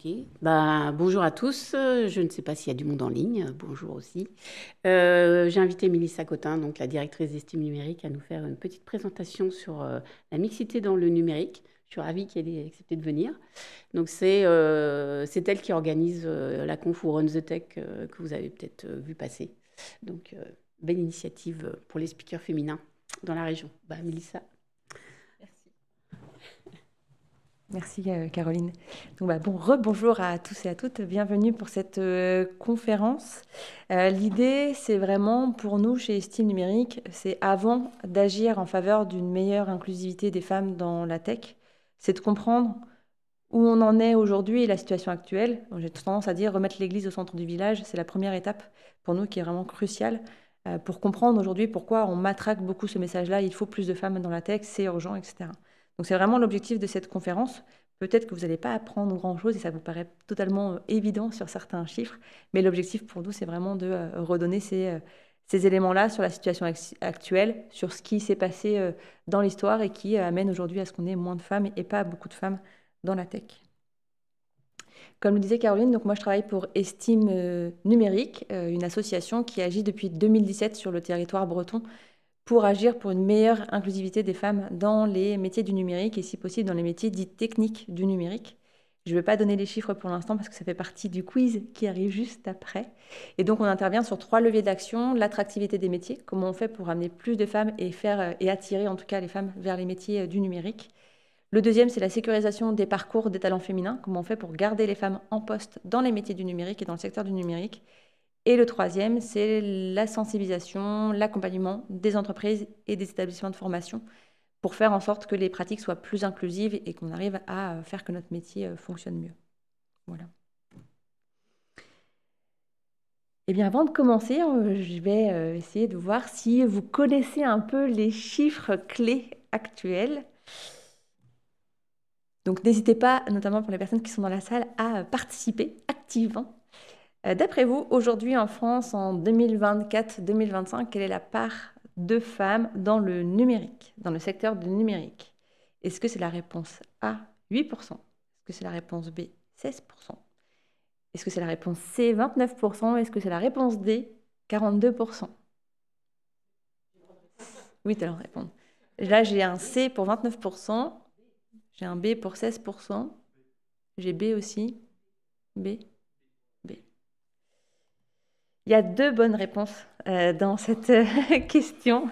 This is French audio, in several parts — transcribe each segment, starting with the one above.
Ok, bonjour à tous. Je ne sais pas s'il y a du monde en ligne. Bonjour aussi. J'ai invité Mélissa Cotin, donc la directrice d'Estime Numérique, à nous faire une petite présentation sur la mixité dans le numérique. Je suis ravie qu'elle ait accepté de venir. Donc c'est elle qui organise la conf ou Run the Tech que vous avez peut-être vu passer. Donc belle initiative pour les speakers féminins dans la région. Mélissa. Merci Caroline. Donc, rebonjour à tous et à toutes. Bienvenue pour cette conférence. L'idée, c'est vraiment pour nous chez Estime Numérique, c'est avant d'agir en faveur d'une meilleure inclusivité des femmes dans la tech, c'est de comprendre où on en est aujourd'hui et la situation actuelle. J'ai tendance à dire remettre l'église au centre du village, c'est la première étape pour nous qui est vraiment cruciale pour comprendre aujourd'hui pourquoi on matraque beaucoup ce message-là, il faut plus de femmes dans la tech, c'est urgent, etc. Donc c'est vraiment l'objectif de cette conférence. Peut-être que vous n'allez pas apprendre grand-chose et ça vous paraît totalement évident sur certains chiffres, mais l'objectif pour nous, c'est vraiment de redonner ces éléments-là sur la situation actuelle, sur ce qui s'est passé dans l'histoire et qui amène aujourd'hui à ce qu'on ait moins de femmes et pas beaucoup de femmes dans la tech. Comme le disait Caroline, donc moi je travaille pour Estime Numérique, une association qui agit depuis 2017 sur le territoire breton pour agir pour une meilleure inclusivité des femmes dans les métiers du numérique et si possible dans les métiers dits techniques du numérique. Je ne vais pas donner les chiffres pour l'instant parce que ça fait partie du quiz qui arrive juste après. Et donc on intervient sur 3 leviers d'action: l'attractivité des métiers, comment on fait pour amener plus de femmes et attirer en tout cas les femmes vers les métiers du numérique. Le deuxième, c'est la sécurisation des parcours des talents féminins, comment on fait pour garder les femmes en poste dans les métiers du numérique et dans le secteur du numérique. Et le troisième, c'est la sensibilisation, l'accompagnement des entreprises et des établissements de formation pour faire en sorte que les pratiques soient plus inclusives et qu'on arrive à faire que notre métier fonctionne mieux. Voilà. Eh bien, avant de commencer, je vais essayer de voir si vous connaissez un peu les chiffres clés actuels. Donc, n'hésitez pas, notamment pour les personnes qui sont dans la salle, à participer activement. D'après vous, aujourd'hui en France, en 2024-2025, quelle est la part de femmes dans le numérique, dans le secteur du numérique? Est-ce que c'est la réponse A, 8%? Est-ce que c'est la réponse B, 16%? Est-ce que c'est la réponse C, 29%? Est-ce que c'est la réponse D, 42%? Oui, tu as le répondre. Là, j'ai un C pour 29%, j'ai un B pour 16%, j'ai B aussi, B, B. Il y a 2 bonnes réponses dans cette question.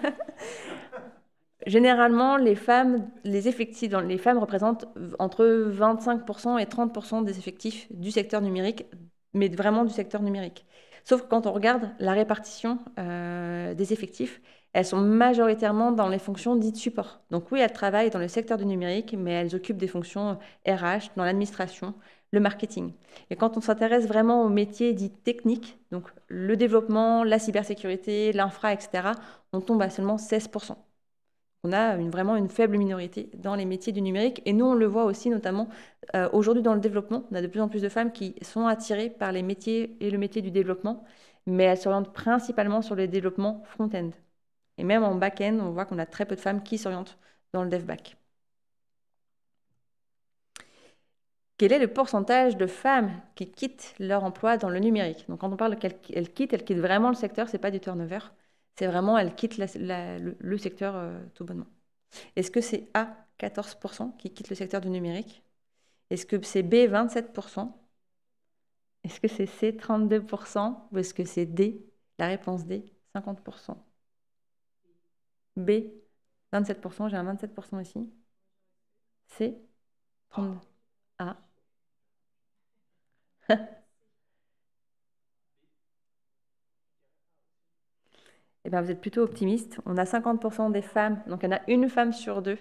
Généralement, les femmes représentent entre 25% et 30% des effectifs du secteur numérique, mais vraiment du secteur numérique. Sauf que quand on regarde la répartition des effectifs, elles sont majoritairement dans les fonctions dites support. Donc oui, elles travaillent dans le secteur du numérique, mais elles occupent des fonctions RH, dans l'administration, le marketing. Et quand on s'intéresse vraiment aux métiers dits techniques, donc le développement, la cybersécurité, l'infra, etc., on tombe à seulement 16%. On a vraiment une faible minorité dans les métiers du numérique. Et nous, on le voit aussi notamment aujourd'hui dans le développement. On a de plus en plus de femmes qui sont attirées par les métiers et le métier du développement, mais elles s'orientent principalement sur le développement front-end. Et même en back-end, on voit qu'on a très peu de femmes qui s'orientent dans le dev back. Quel est le pourcentage de femmes qui quittent leur emploi dans le numérique? Donc quand on parle qu'elles quittent vraiment le secteur, ce n'est pas du turnover. C'est vraiment, elles quittent le secteur tout bonnement. Est-ce que c'est A, 14% qui quittent le secteur du numérique? Est-ce que c'est B, 27%? Est-ce que c'est C, 32%? Ou est-ce que c'est D, la réponse D, 50%? B, 27%, j'ai un 27% ici. C, 32%. A. Eh bien, vous êtes plutôt optimiste. On a 50% des femmes, donc il y en a une femme sur 2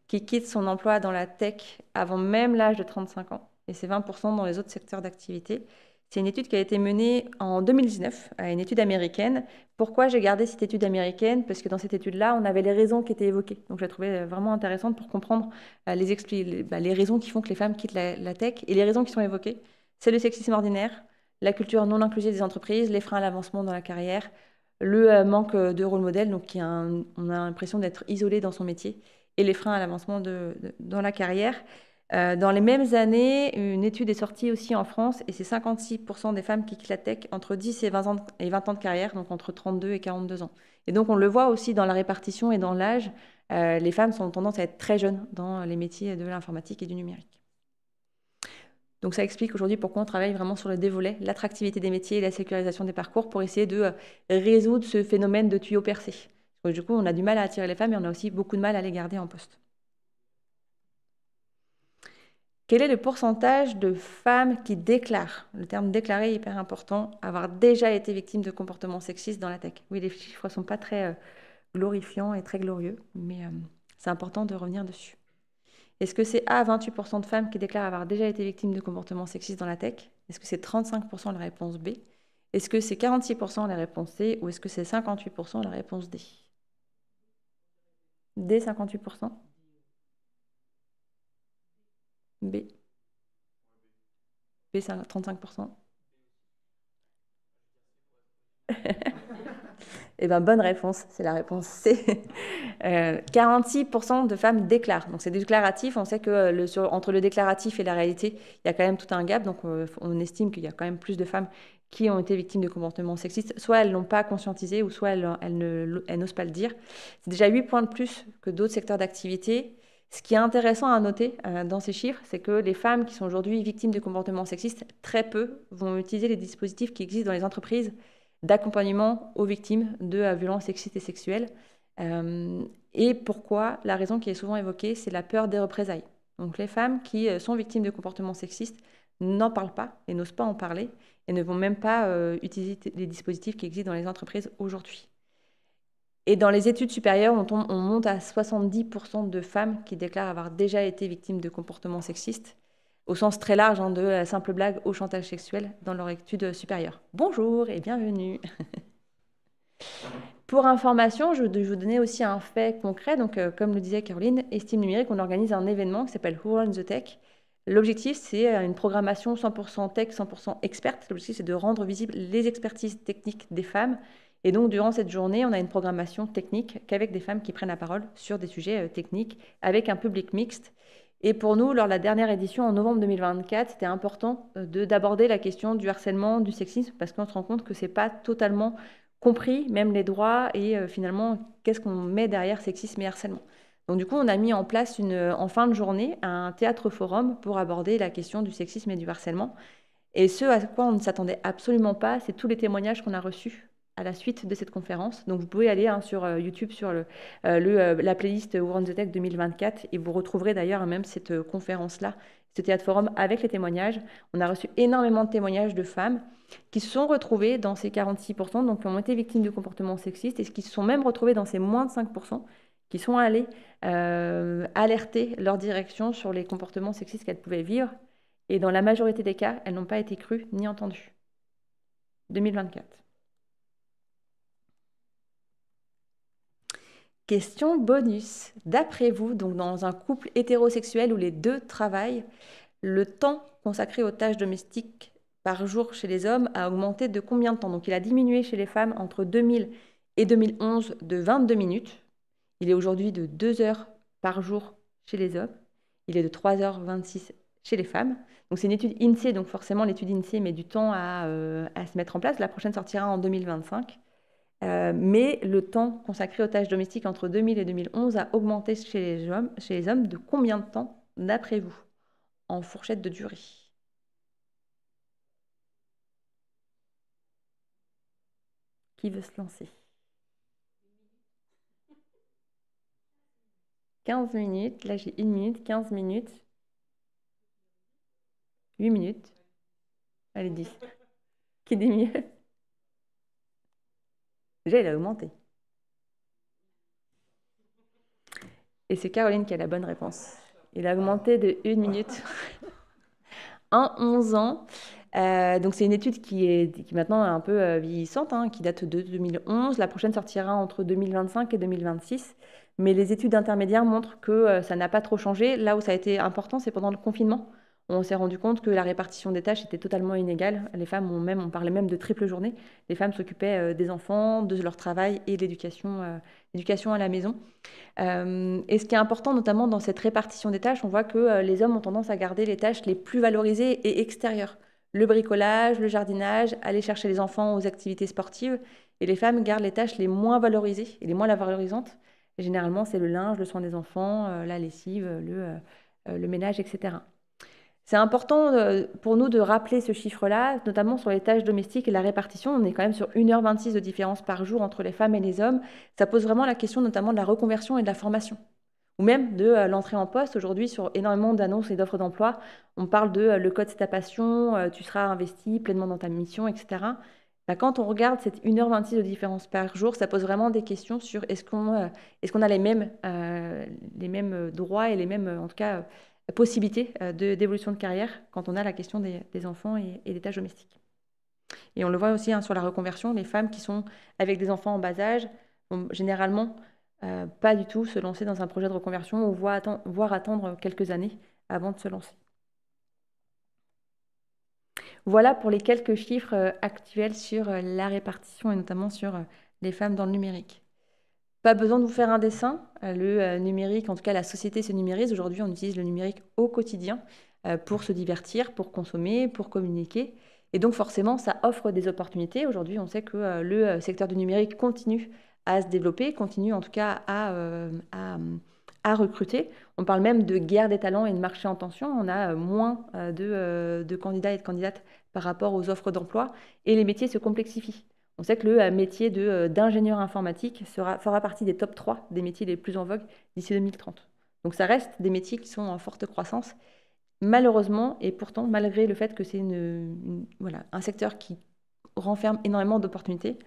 qui quitte son emploi dans la tech avant même l'âge de 35 ans. Et c'est 20% dans les autres secteurs d'activité. C'est une étude qui a été menée en 2019, une étude américaine. Pourquoi j'ai gardé cette étude américaine? Parce que dans cette étude-là, on avait les raisons qui étaient évoquées. Donc je la trouvais vraiment intéressante pour comprendre les raisons qui font que les femmes quittent la tech. Et les raisons qui sont évoquées, c'est le sexisme ordinaire, la culture non inclusive des entreprises, les freins à l'avancement dans la carrière, le manque de rôle modèle, donc on a l'impression d'être isolé dans son métier, et les freins à l'avancement dans la carrière. Dans les mêmes années, une étude est sortie aussi en France et c'est 56% des femmes qui quittent la tech entre 10 et 20 ans de carrière, donc entre 32 et 42 ans. Et donc on le voit aussi dans la répartition et dans l'âge, les femmes ont tendance à être très jeunes dans les métiers de l'informatique et du numérique. Donc ça explique aujourd'hui pourquoi on travaille vraiment sur les deux volets, l'attractivité des métiers et la sécurisation des parcours pour essayer de résoudre ce phénomène de tuyau percé. Parce que du coup, on a du mal à attirer les femmes et on a aussi beaucoup de mal à les garder en poste. Quel est le pourcentage de femmes qui déclarent, le terme déclarer est hyper important, avoir déjà été victimes de comportements sexistes dans la tech? Oui, les chiffres ne sont pas très glorifiants et très glorieux, mais c'est important de revenir dessus. Est-ce que c'est A, 28% de femmes qui déclarent avoir déjà été victimes de comportements sexistes dans la tech? Est-ce que c'est 35% la réponse B? Est-ce que c'est 46% la réponse C? Ou est-ce que c'est 58% la réponse D? D, 58%? B? B, 35%? Eh bien, bonne réponse, c'est la réponse C. 46% de femmes déclarent. Donc, c'est déclaratif. On sait que entre le déclaratif et la réalité, il y a quand même tout un gap. Donc, on estime qu'il y a quand même plus de femmes qui ont été victimes de comportements sexistes. Soit elles ne l'ont pas conscientisé, ou soit elles n'osent pas le dire. C'est déjà 8 points de plus que d'autres secteurs d'activité. Ce qui est intéressant à noter dans ces chiffres, c'est que les femmes qui sont aujourd'hui victimes de comportements sexistes, très peu vont utiliser les dispositifs qui existent dans les entreprises d'accompagnement aux victimes de violences sexistes et sexuelles. Et pourquoi? La raison qui est souvent évoquée, c'est la peur des représailles. Donc les femmes qui sont victimes de comportements sexistes n'en parlent pas et n'osent pas en parler et ne vont même pas utiliser les dispositifs qui existent dans les entreprises aujourd'hui. Et dans les études supérieures, on monte à 70% de femmes qui déclarent avoir déjà été victimes de comportements sexistes, au sens très large, de la simple blague au chantage sexuel dans leur étude supérieure. Bonjour et bienvenue. Pour information, je vais vous donner aussi un fait concret. Donc, comme le disait Caroline, Estime Numérique, on organise un événement qui s'appelle Who Runs the Tech. L'objectif, c'est une programmation 100% tech, 100% experte. L'objectif, c'est de rendre visibles les expertises techniques des femmes. Et donc, durant cette journée, on a une programmation technique qu'avec des femmes qui prennent la parole sur des sujets techniques, avec un public mixte. Et pour nous, lors de la dernière édition, en novembre 2024, c'était important d'aborder la question du harcèlement, du sexisme, parce qu'on se rend compte que ce n'est pas totalement compris, même les droits, et finalement, qu'est-ce qu'on met derrière sexisme et harcèlement. Donc du coup, on a mis en place en fin de journée un théâtre forum pour aborder la question du sexisme et du harcèlement. Et ce à quoi on ne s'attendait absolument pas, c'est tous les témoignages qu'on a reçus à la suite de cette conférence. Donc vous pouvez aller sur YouTube, sur la playlist Who Runs the Tech 2024, et vous retrouverez d'ailleurs même cette conférence-là, ce théâtre forum avec les témoignages. On a reçu énormément de témoignages de femmes qui se sont retrouvées dans ces 46%, donc qui ont été victimes de comportements sexistes, et qui se sont même retrouvées dans ces moins de 5%, qui sont allées alerter leur direction sur les comportements sexistes qu'elles pouvaient vivre. Et dans la majorité des cas, elles n'ont pas été crues ni entendues. 2024. Question bonus. D'après vous, donc dans un couple hétérosexuel où les deux travaillent, le temps consacré aux tâches domestiques par jour chez les hommes a augmenté de combien de temps? Donc il a diminué chez les femmes entre 2000 et 2011 de 22 minutes. Il est aujourd'hui de 2 heures par jour chez les hommes. Il est de 3h26 chez les femmes. Donc c'est une étude INSEE, donc forcément l'étude INSEE met du temps à se mettre en place. La prochaine sortira en 2025. Mais le temps consacré aux tâches domestiques entre 2000 et 2011 a augmenté chez les hommes de combien de temps, d'après vous, en fourchette de durée? Qui veut se lancer? 15 minutes, là j'ai 1 minute, 15 minutes, 8 minutes, allez 10. Qui dit mieux? Déjà il a augmenté. Et c'est Caroline qui a la bonne réponse. Il a augmenté de 1 minute en 11 ans. Donc c'est une étude qui maintenant est un peu vieillissante, qui date de 2011. La prochaine sortira entre 2025 et 2026. Mais les études intermédiaires montrent que ça n'a pas trop changé. Là où ça a été important, c'est pendant le confinement. on s'est rendu compte que la répartition des tâches était totalement inégale. Les femmes on parlait même de triple journée. Les femmes s'occupaient des enfants, de leur travail et de l'éducation à la maison. Et ce qui est important, notamment dans cette répartition des tâches, on voit que les hommes ont tendance à garder les tâches les plus valorisées et extérieures. Le bricolage, le jardinage, aller chercher les enfants aux activités sportives. Et les femmes gardent les tâches les moins valorisées et les moins valorisantes. Et généralement, c'est le linge, le soin des enfants, la lessive, le ménage, etc. C'est important pour nous de rappeler ce chiffre-là, notamment sur les tâches domestiques et la répartition. On est quand même sur 1h26 de différence par jour entre les femmes et les hommes. Ça pose vraiment la question notamment de la reconversion et de la formation, ou même de l'entrée en poste. Aujourd'hui, sur énormément d'annonces et d'offres d'emploi, on parle de le code c'est ta passion, tu seras investi pleinement dans ta mission, etc. Bah, quand on regarde cette 1h26 de différence par jour, ça pose vraiment des questions sur est-ce qu'on a les mêmes droits et les mêmes, en tout cas, possibilités d'évolution de carrière quand on a la question des enfants et des tâches domestiques. Et on le voit aussi sur la reconversion, les femmes qui sont avec des enfants en bas âge vont généralement pas du tout se lancer dans un projet de reconversion ou voire attendre quelques années avant de se lancer. Voilà pour les quelques chiffres actuels sur la répartition et notamment sur les femmes dans le numérique. Pas besoin de vous faire un dessin. Le numérique, en tout cas la société se numérise. Aujourd'hui, on utilise le numérique au quotidien pour se divertir, pour consommer, pour communiquer. Et donc forcément, ça offre des opportunités. Aujourd'hui, on sait que le secteur du numérique continue à se développer, continue en tout cas à recruter. On parle même de guerre des talents et de marché en tension. On a moins de candidats et de candidates par rapport aux offres d'emploi et les métiers se complexifient. On sait que le métier d'ingénieur informatique fera partie des top 3 des métiers les plus en vogue d'ici 2030. Donc ça reste des métiers qui sont en forte croissance. Malheureusement, et pourtant, malgré le fait que c'est un secteur qui renferme énormément d'opportunités,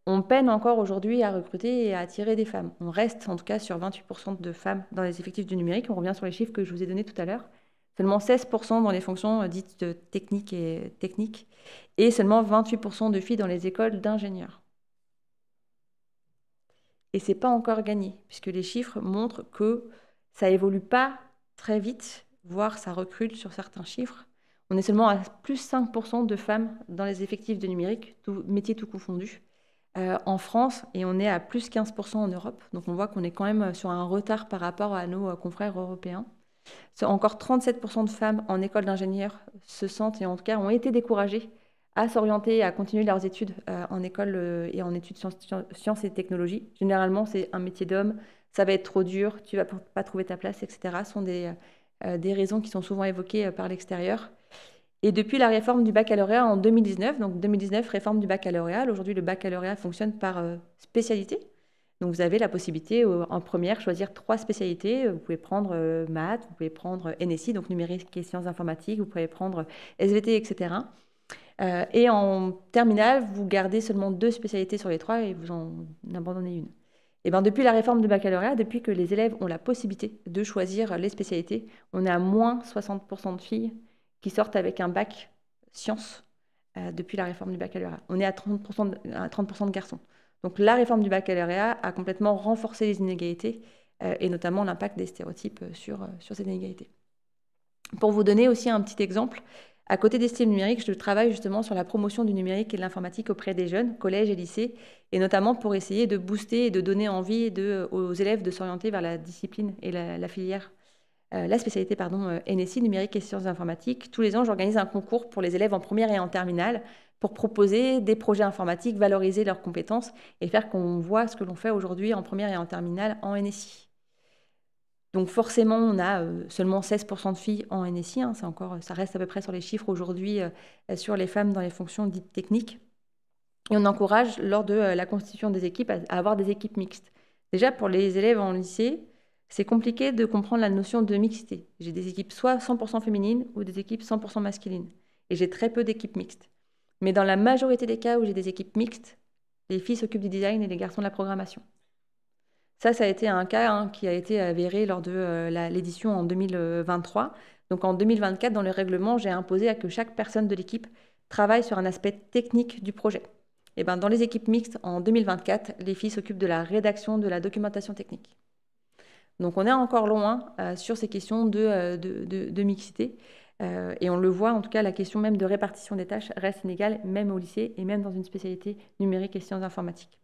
on peine encore aujourd'hui à recruter et à attirer des femmes. On reste en tout cas sur 28% de femmes dans les effectifs du numérique. On revient sur les chiffres que je vous ai donnés tout à l'heure. Seulement 16% dans les fonctions dites techniques et seulement 28% de filles dans les écoles d'ingénieurs. Et ce n'est pas encore gagné, puisque les chiffres montrent que ça évolue pas très vite, voire ça recule sur certains chiffres. On est seulement à plus 5% de femmes dans les effectifs de numérique, métiers tout confondus, en France, et on est à plus 15% en Europe. Donc on voit qu'on est quand même sur un retard par rapport à nos confrères européens. Encore 37% de femmes en école d'ingénieur se sentent, et en tout cas ont été découragées à s'orienter, à continuer leurs études en école et en études sciences et technologies. Généralement, c'est un métier d'homme, ça va être trop dur, tu ne vas pas trouver ta place, etc. Ce sont des raisons qui sont souvent évoquées par l'extérieur. Et depuis la réforme du baccalauréat en 2019, donc 2019, réforme du baccalauréat, aujourd'hui le baccalauréat fonctionne par spécialité. Donc vous avez la possibilité en première choisir 3 spécialités. Vous pouvez prendre maths, vous pouvez prendre NSI, donc numérique et sciences informatiques, vous pouvez prendre SVT, etc. Et en terminale, vous gardez seulement 2 spécialités sur les 3 et vous en abandonnez une. Et bien depuis la réforme du baccalauréat, depuis que les élèves ont la possibilité de choisir les spécialités, on est à moins 60% de filles qui sortent avec un bac sciences depuis la réforme du baccalauréat. On est à 30% de garçons. Donc la réforme du baccalauréat a complètement renforcé les inégalités et notamment l'impact des stéréotypes sur ces inégalités. Pour vous donner aussi un petit exemple, à côté d'Estime numérique, je travaille justement sur la promotion du numérique et de l'informatique auprès des jeunes, collèges et lycées, et notamment pour essayer de booster et de donner envie aux élèves de s'orienter vers la discipline et la filière, la spécialité NSI, numérique et sciences informatiques. Tous les ans, j'organise un concours pour les élèves en première et en terminale pour proposer des projets informatiques, valoriser leurs compétences et faire qu'on voit ce que l'on fait aujourd'hui en première et en terminale en NSI. Donc forcément, on a seulement 16% de filles en NSI, ça reste à peu près sur les chiffres aujourd'hui sur les femmes dans les fonctions dites techniques. Et on encourage lors de la constitution des équipes à avoir des équipes mixtes. Déjà pour les élèves en lycée, c'est compliqué de comprendre la notion de mixité. J'ai des équipes soit 100% féminines ou des équipes 100% masculines. Et j'ai très peu d'équipes mixtes. Mais dans la majorité des cas où j'ai des équipes mixtes, les filles s'occupent du design et les garçons de la programmation. Ça a été un cas qui a été avéré lors de l'édition en 2023. Donc en 2024, dans le règlement, j'ai imposé à que chaque personne de l'équipe travaille sur un aspect technique du projet. Et dans les équipes mixtes, en 2024, les filles s'occupent de la rédaction de la documentation technique. Donc on est encore loin sur ces questions de mixité. Et on le voit, en tout cas, la question même de répartition des tâches reste inégale, même au lycée et même dans une spécialité numérique et sciences informatiques.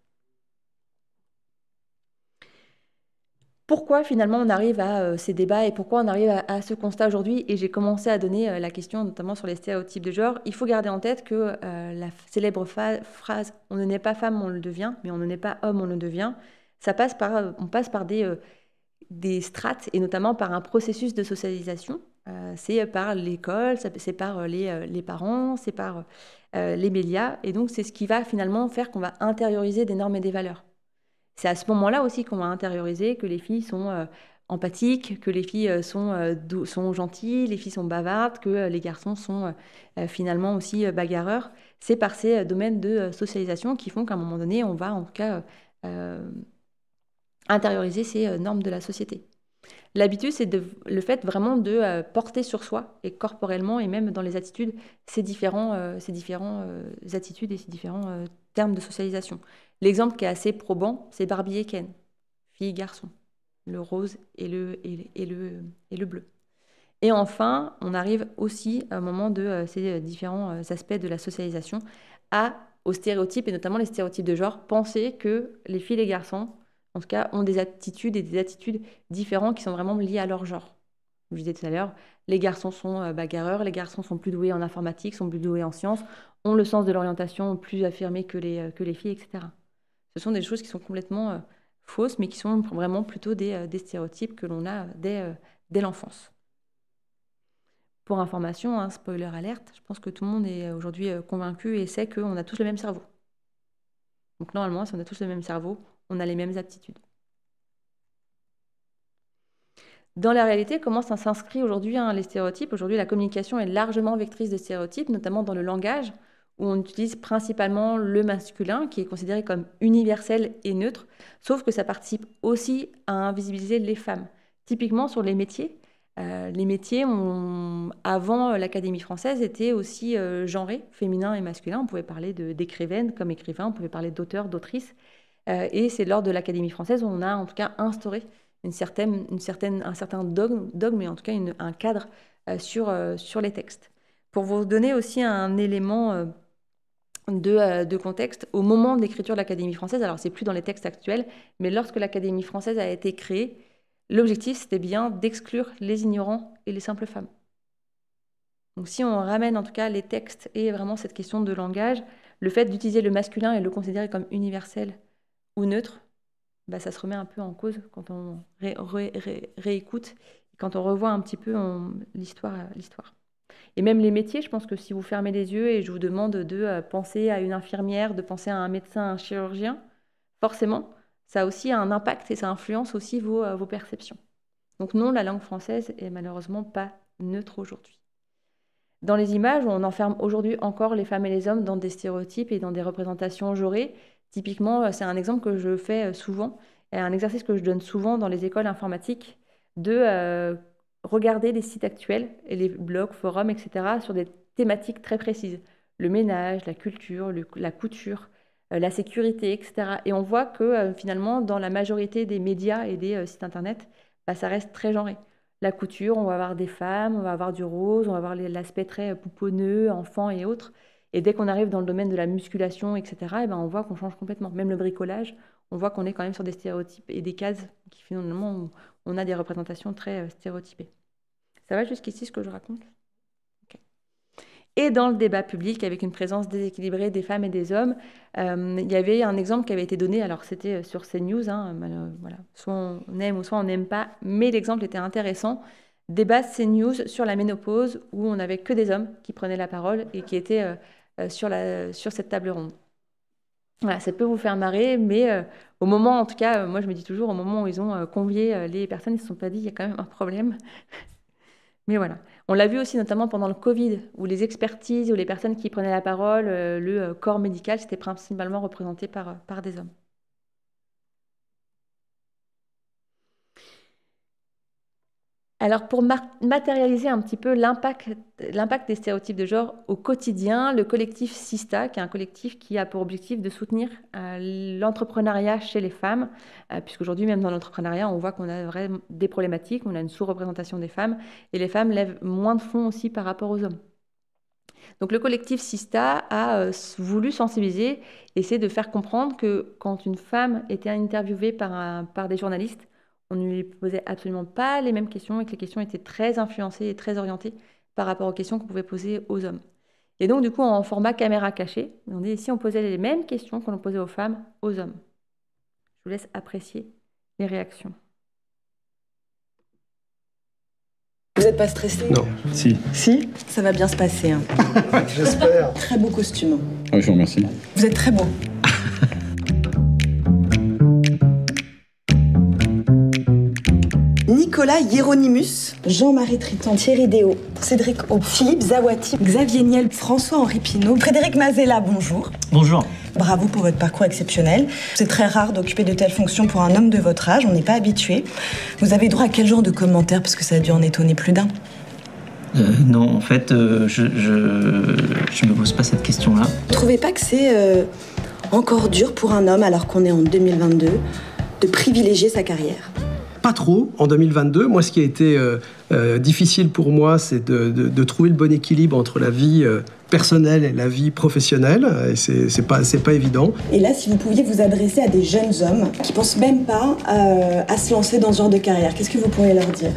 Pourquoi finalement on arrive à ces débats et pourquoi on arrive à ce constat aujourd'hui? Et j'ai commencé à donner la question notamment sur les stéréotypes de genre. Il faut garder en tête que la célèbre phrase « on ne naît pas femme, on le devient, mais on ne naît pas homme, on le devient », ça passe par, on passe par des strates et notamment par un processus de socialisation. C'est par l'école, c'est par les parents, c'est par les médias. Et donc c'est ce qui va finalement faire qu'on va intérioriser des normes et des valeurs. C'est à ce moment-là aussi qu'on va intérioriser que les filles sont empathiques, que les filles sont gentilles, les filles sont bavardes, que les garçons sont finalement aussi bagarreurs. C'est par ces domaines de socialisation qui font qu'à un moment donné, on va en tout cas intérioriser ces normes de la société. L'habitude, c'est le fait vraiment de porter sur soi, et corporellement, et même dans les attitudes, ces différentes attitudes et ces différents termes de socialisation. L'exemple qui est assez probant, c'est Barbie et Ken, fille et garçon, le rose et le bleu. Et enfin, on arrive aussi, au moment de ces différents aspects de la socialisation, aux stéréotypes, et notamment les stéréotypes de genre. Penser que les filles et les garçons, en tout cas, ont des attitudes et des attitudes différentes qui sont vraiment liées à leur genre. Je disais tout à l'heure, les garçons sont bagarreurs, les garçons sont plus doués en informatique, sont plus doués en sciences, ont le sens de l'orientation plus affirmé que les filles, etc. Ce sont des choses qui sont complètement fausses, mais qui sont vraiment plutôt des stéréotypes que l'on a dès l'enfance. Pour information, spoiler alerte, je pense que tout le monde est aujourd'hui convaincu et sait qu'on a tous le même cerveau. Donc normalement, si on a tous le même cerveau, on a les mêmes aptitudes. Dans la réalité, comment ça s'inscrit aujourd'hui les stéréotypes? Aujourd'hui, la communication est largement vectrice de stéréotypes, notamment dans le langage, où on utilise principalement le masculin, qui est considéré comme universel et neutre, sauf que ça participe aussi à invisibiliser les femmes. Typiquement sur les métiers, avant l'Académie française, étaient aussi genrés, féminin et masculin. On pouvait parler d'écrivaine comme écrivain, on pouvait parler d'auteur, d'autrice. Et c'est lors de l'Académie française où on a en tout cas instauré un certain dogme, mais en tout cas un cadre sur les textes. Pour vous donner aussi un élément de contexte, au moment de l'écriture de l'Académie française, alors c'est plus dans les textes actuels, mais lorsque l'Académie française a été créée, l'objectif, c'était bien d'exclure les ignorants et les simples femmes. Donc si on ramène en tout cas les textes et vraiment cette question de langage, le fait d'utiliser le masculin et le considérer comme universel ou neutre, ça se remet un peu en cause quand on réécoute, quand on revoit un petit peu l'histoire. Et même les métiers, je pense que si vous fermez les yeux et je vous demande de penser à une infirmière, de penser à un médecin, un chirurgien, forcément, ça a aussi un impact et ça influence aussi vos perceptions. Donc non, la langue française est malheureusement pas neutre aujourd'hui. Dans les images, on enferme aujourd'hui encore les femmes et les hommes dans des stéréotypes et dans des représentations genrées. Typiquement, c'est un exemple que je fais souvent, et un exercice que je donne souvent dans les écoles informatiques, de regarder les sites actuels, et les blogs, forums, etc., sur des thématiques très précises. Le ménage, la culture, la couture, la sécurité, etc. Et on voit que finalement, dans la majorité des médias et des sites internet, ça reste très genré. La couture, on va avoir des femmes, on va avoir du rose, on va avoir l'aspect très pouponneux, enfant et autres. Et dès qu'on arrive dans le domaine de la musculation, etc., on voit qu'on change complètement. Même le bricolage, on voit qu'on est quand même sur des stéréotypes et des cases qui finalement, on a des représentations très stéréotypées. Ça va jusqu'ici ce que je raconte? Okay. Et dans le débat public, avec une présence déséquilibrée des femmes et des hommes, il y avait un exemple qui avait été donné, alors c'était sur CNews, voilà, soit on aime ou soit on n'aime pas, mais l'exemple était intéressant. Débat CNews sur la ménopause, où on n'avait que des hommes qui prenaient la parole et qui étaient sur cette table ronde. Voilà, ça peut vous faire marrer, mais au moment, en tout cas, moi je me dis toujours, au moment où ils ont convié les personnes, ils ne se sont pas dit, il y a quand même un problème. Mais voilà. On l'a vu aussi notamment pendant le Covid, où les expertises, où les personnes qui prenaient la parole, le corps médical, c'était principalement représenté par des hommes. Alors, pour matérialiser un petit peu l'impact des stéréotypes de genre au quotidien, le collectif Sista, qui est un collectif qui a pour objectif de soutenir l'entrepreneuriat chez les femmes, puisqu'aujourd'hui, même dans l'entrepreneuriat, on voit qu'on a vraiment des problématiques, on a une sous-représentation des femmes, et les femmes lèvent moins de fonds aussi par rapport aux hommes. Donc, le collectif Sista a voulu sensibiliser, essayer de faire comprendre que quand une femme était interviewée par des journalistes, on ne lui posait absolument pas les mêmes questions et que les questions étaient très influencées et très orientées par rapport aux questions qu'on pouvait poser aux hommes. Et donc, du coup, en format caméra cachée, on dit si on posait les mêmes questions qu'on posait aux femmes, aux hommes. Je vous laisse apprécier les réactions. Vous n'êtes pas stressé? Non. Si. Si? Ça va bien se passer. Hein. J'espère. Très beau costume. Ah, je vous remercie. Vous êtes très beau. Nicolas Hieronymus, Jean-Marie Triton, Thierry Déo, Cédric Aube, Philippe Zawati, Xavier Niel, François-Henri Pinault, Frédéric Mazella, bonjour. Bonjour. Bravo pour votre parcours exceptionnel. C'est très rare d'occuper de telles fonctions pour un homme de votre âge, on n'est pas habitué. Vous avez droit à quel genre de commentaires, parce que ça a dû en étonner plus d'un? Non, en fait, je me pose pas cette question-là. Vous trouvez pas que c'est encore dur pour un homme, alors qu'on est en 2022, de privilégier sa carrière? Pas trop, en 2022. Moi, ce qui a été difficile pour moi, c'est de trouver le bon équilibre entre la vie personnelle et la vie professionnelle. Et c'est pas évident. Et là, si vous pouviez vous adresser à des jeunes hommes qui pensent même pas à se lancer dans ce genre de carrière, qu'est-ce que vous pourriez leur dire?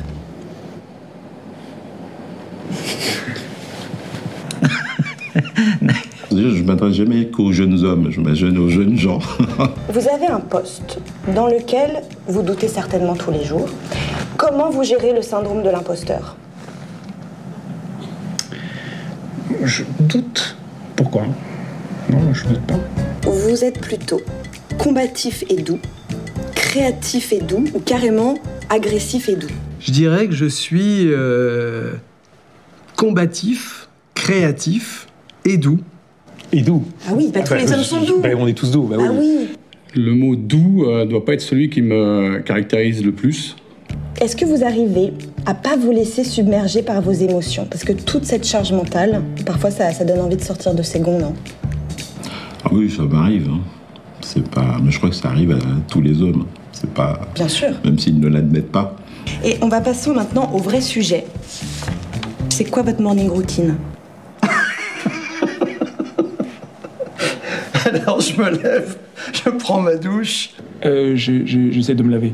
Déjà, je ne m'adresse jamais qu'aux jeunes hommes, je m'adresse aux jeunes gens. Vous avez un poste dans lequel vous doutez certainement tous les jours. Comment vous gérez le syndrome de l'imposteur? Je doute. Pourquoi? Non, je doute pas. Vous êtes plutôt combatif et doux, créatif et doux, ou carrément agressif et doux? Je dirais que je suis combatif, créatif et doux. Et doux. Ah oui, tous les hommes sont doux. On est tous doux. Ah oui. Le mot doux ne doit pas être celui qui me caractérise le plus. Est-ce que vous arrivez à pas vous laisser submerger par vos émotions? Parce que toute cette charge mentale, parfois ça donne envie de sortir de ses gonds, non? Ah oui, ça m'arrive. Hein. C'est pas... Mais je crois que ça arrive à tous les hommes. C'est pas... Bien sûr. Même s'ils ne l'admettent pas. Et on va passer maintenant au vrai sujet. C'est quoi votre morning routine? Alors je me lève, je prends ma douche. J'essaie de me laver.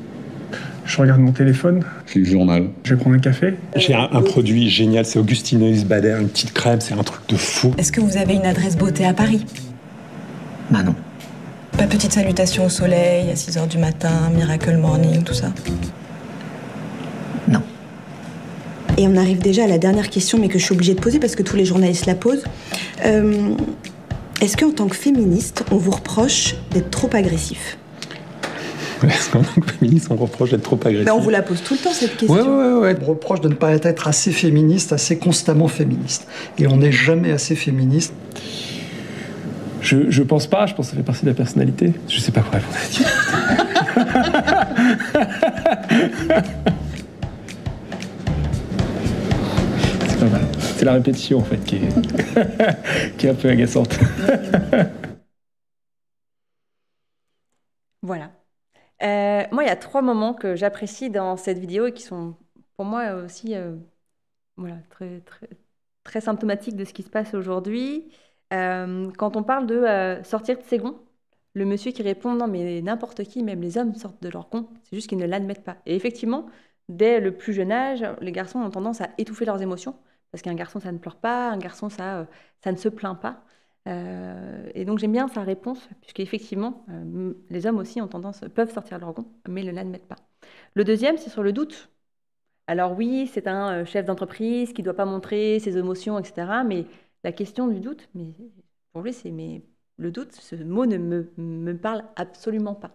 Je regarde mon téléphone. Je lis le journal. Je vais prendre un café. J'ai un produit génial, c'est Augustinus Bader, une petite crème, c'est un truc de fou. Est-ce que vous avez une adresse beauté à Paris? Bah non. Pas de petite salutation au soleil à 6h du matin, Miracle Morning, tout ça? Non. Et on arrive déjà à la dernière question, mais que je suis obligée de poser parce que tous les journalistes la posent. Est-ce qu'en tant que féministe, on vous reproche d'être trop agressif? Est-ce qu'en tant que féministe, on reproche d'être trop agressif? On vous la pose tout le temps, cette question. Ouais. On reproche de ne pas être assez féministe, assez constamment féministe. Et on n'est jamais assez féministe. Je pense pas, je pense que ça fait partie de la personnalité. Je sais pas quoi répondre à dire. C'est pas mal. C'est la répétition, en fait, qui est un peu agaçante. Voilà. Moi, il y a 3 moments que j'apprécie dans cette vidéo et qui sont, pour moi, aussi très, très, très symptomatiques de ce qui se passe aujourd'hui. Quand on parle de sortir de ses gonds, le monsieur qui répond « Non, mais n'importe qui, même les hommes sortent de leurs gonds, c'est juste qu'ils ne l'admettent pas. » Et effectivement, dès le plus jeune âge, les garçons ont tendance à étouffer leurs émotions, parce qu'un garçon, ça ne pleure pas, un garçon, ça ne se plaint pas. Et donc j'aime bien sa réponse, puisqu'effectivement, les hommes aussi peuvent sortir de leur gonds, mais ne l'admettent pas. Le deuxième, c'est sur le doute. Alors oui, c'est un chef d'entreprise qui ne doit pas montrer ses émotions, etc. Mais la question du doute, mais pour lui, mais le doute, ce mot ne me parle absolument pas.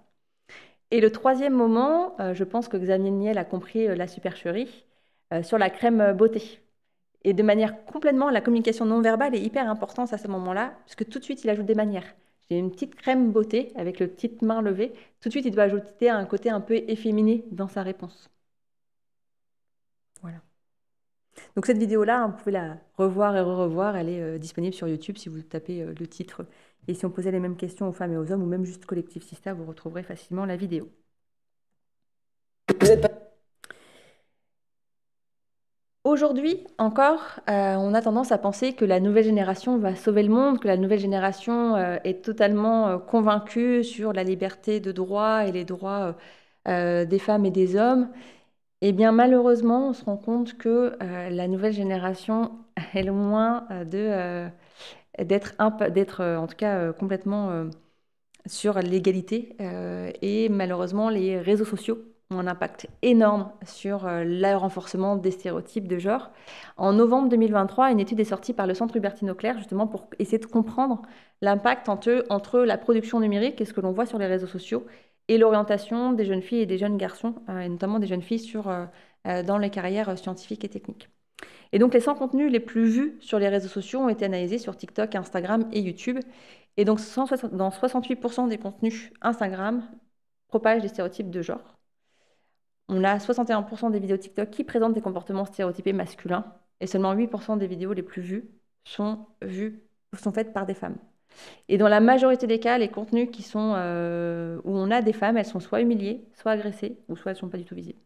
Et le troisième moment, je pense que Xavier Niel a compris la supercherie sur la crème beauté. Et de manière complètement, la communication non verbale est hyper importante à ce moment-là, parce que tout de suite, il ajoute des manières. J'ai une petite crème beauté avec le petite main levée. Tout de suite, il doit ajouter un côté un peu efféminé dans sa réponse. Voilà. Donc cette vidéo-là, vous pouvez la revoir et revoir, elle est disponible sur YouTube si vous tapez le titre. Et si on posait les mêmes questions aux femmes et aux hommes, ou même juste Collectif Sista, vous retrouverez facilement la vidéo. Aujourd'hui encore, on a tendance à penser que la nouvelle génération va sauver le monde, que la nouvelle génération est totalement convaincue sur la liberté de droit et les droits des femmes et des hommes. Eh bien, malheureusement, on se rend compte que la nouvelle génération est loin d'être en tout cas complètement sur l'égalité. Et malheureusement, les réseaux sociaux ont un impact énorme sur le renforcement des stéréotypes de genre. En novembre 2023, une étude est sortie par le Centre Hubertine Auclair, justement pour essayer de comprendre l'impact entre la production numérique et ce que l'on voit sur les réseaux sociaux et l'orientation des jeunes filles et des jeunes garçons, et notamment des jeunes filles dans les carrières scientifiques et techniques. Et donc, les 100 contenus les plus vus sur les réseaux sociaux ont été analysés sur TikTok, Instagram et YouTube. Et donc, dans 68% des contenus Instagram propagent des stéréotypes de genre. On a 61% des vidéos TikTok qui présentent des comportements stéréotypés masculins, et seulement 8% des vidéos les plus vues sont faites par des femmes. Et dans la majorité des cas, les contenus où on a des femmes, elles sont soit humiliées, soit agressées, ou soit elles ne sont pas du tout visibles.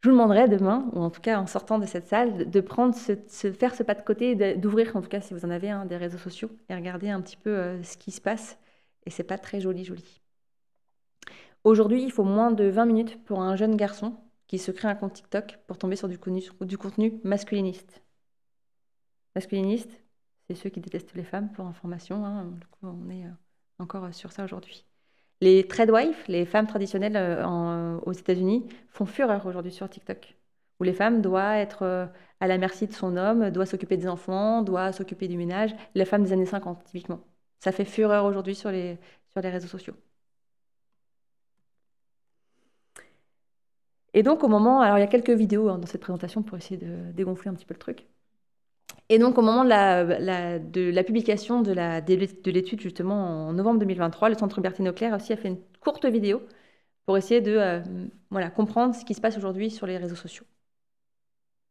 Je vous demanderai demain, ou en tout cas en sortant de cette salle, de faire ce pas de côté, d'ouvrir, en tout cas si vous en avez des réseaux sociaux, et regarder un petit peu ce qui se passe. Et c'est pas très joli. Aujourd'hui, il faut moins de 20 minutes pour un jeune garçon qui se crée un compte TikTok pour tomber sur du contenu masculiniste. Masculiniste, c'est ceux qui détestent les femmes, pour information. Du coup, on est encore sur ça aujourd'hui. Les tradwives, les femmes traditionnelles aux États-Unis, font fureur aujourd'hui sur TikTok, où les femmes doivent être à la merci de son homme, doivent s'occuper des enfants, doivent s'occuper du ménage. Les femmes des années 50, typiquement. Ça fait fureur aujourd'hui sur les réseaux sociaux. Et donc, alors il y a quelques vidéos dans cette présentation pour essayer de dégonfler un petit peu le truc. Et donc, au moment de la publication de l'étude, justement, en novembre 2023, le Centre Hubertine Auclair aussi a fait une courte vidéo pour essayer de comprendre ce qui se passe aujourd'hui sur les réseaux sociaux,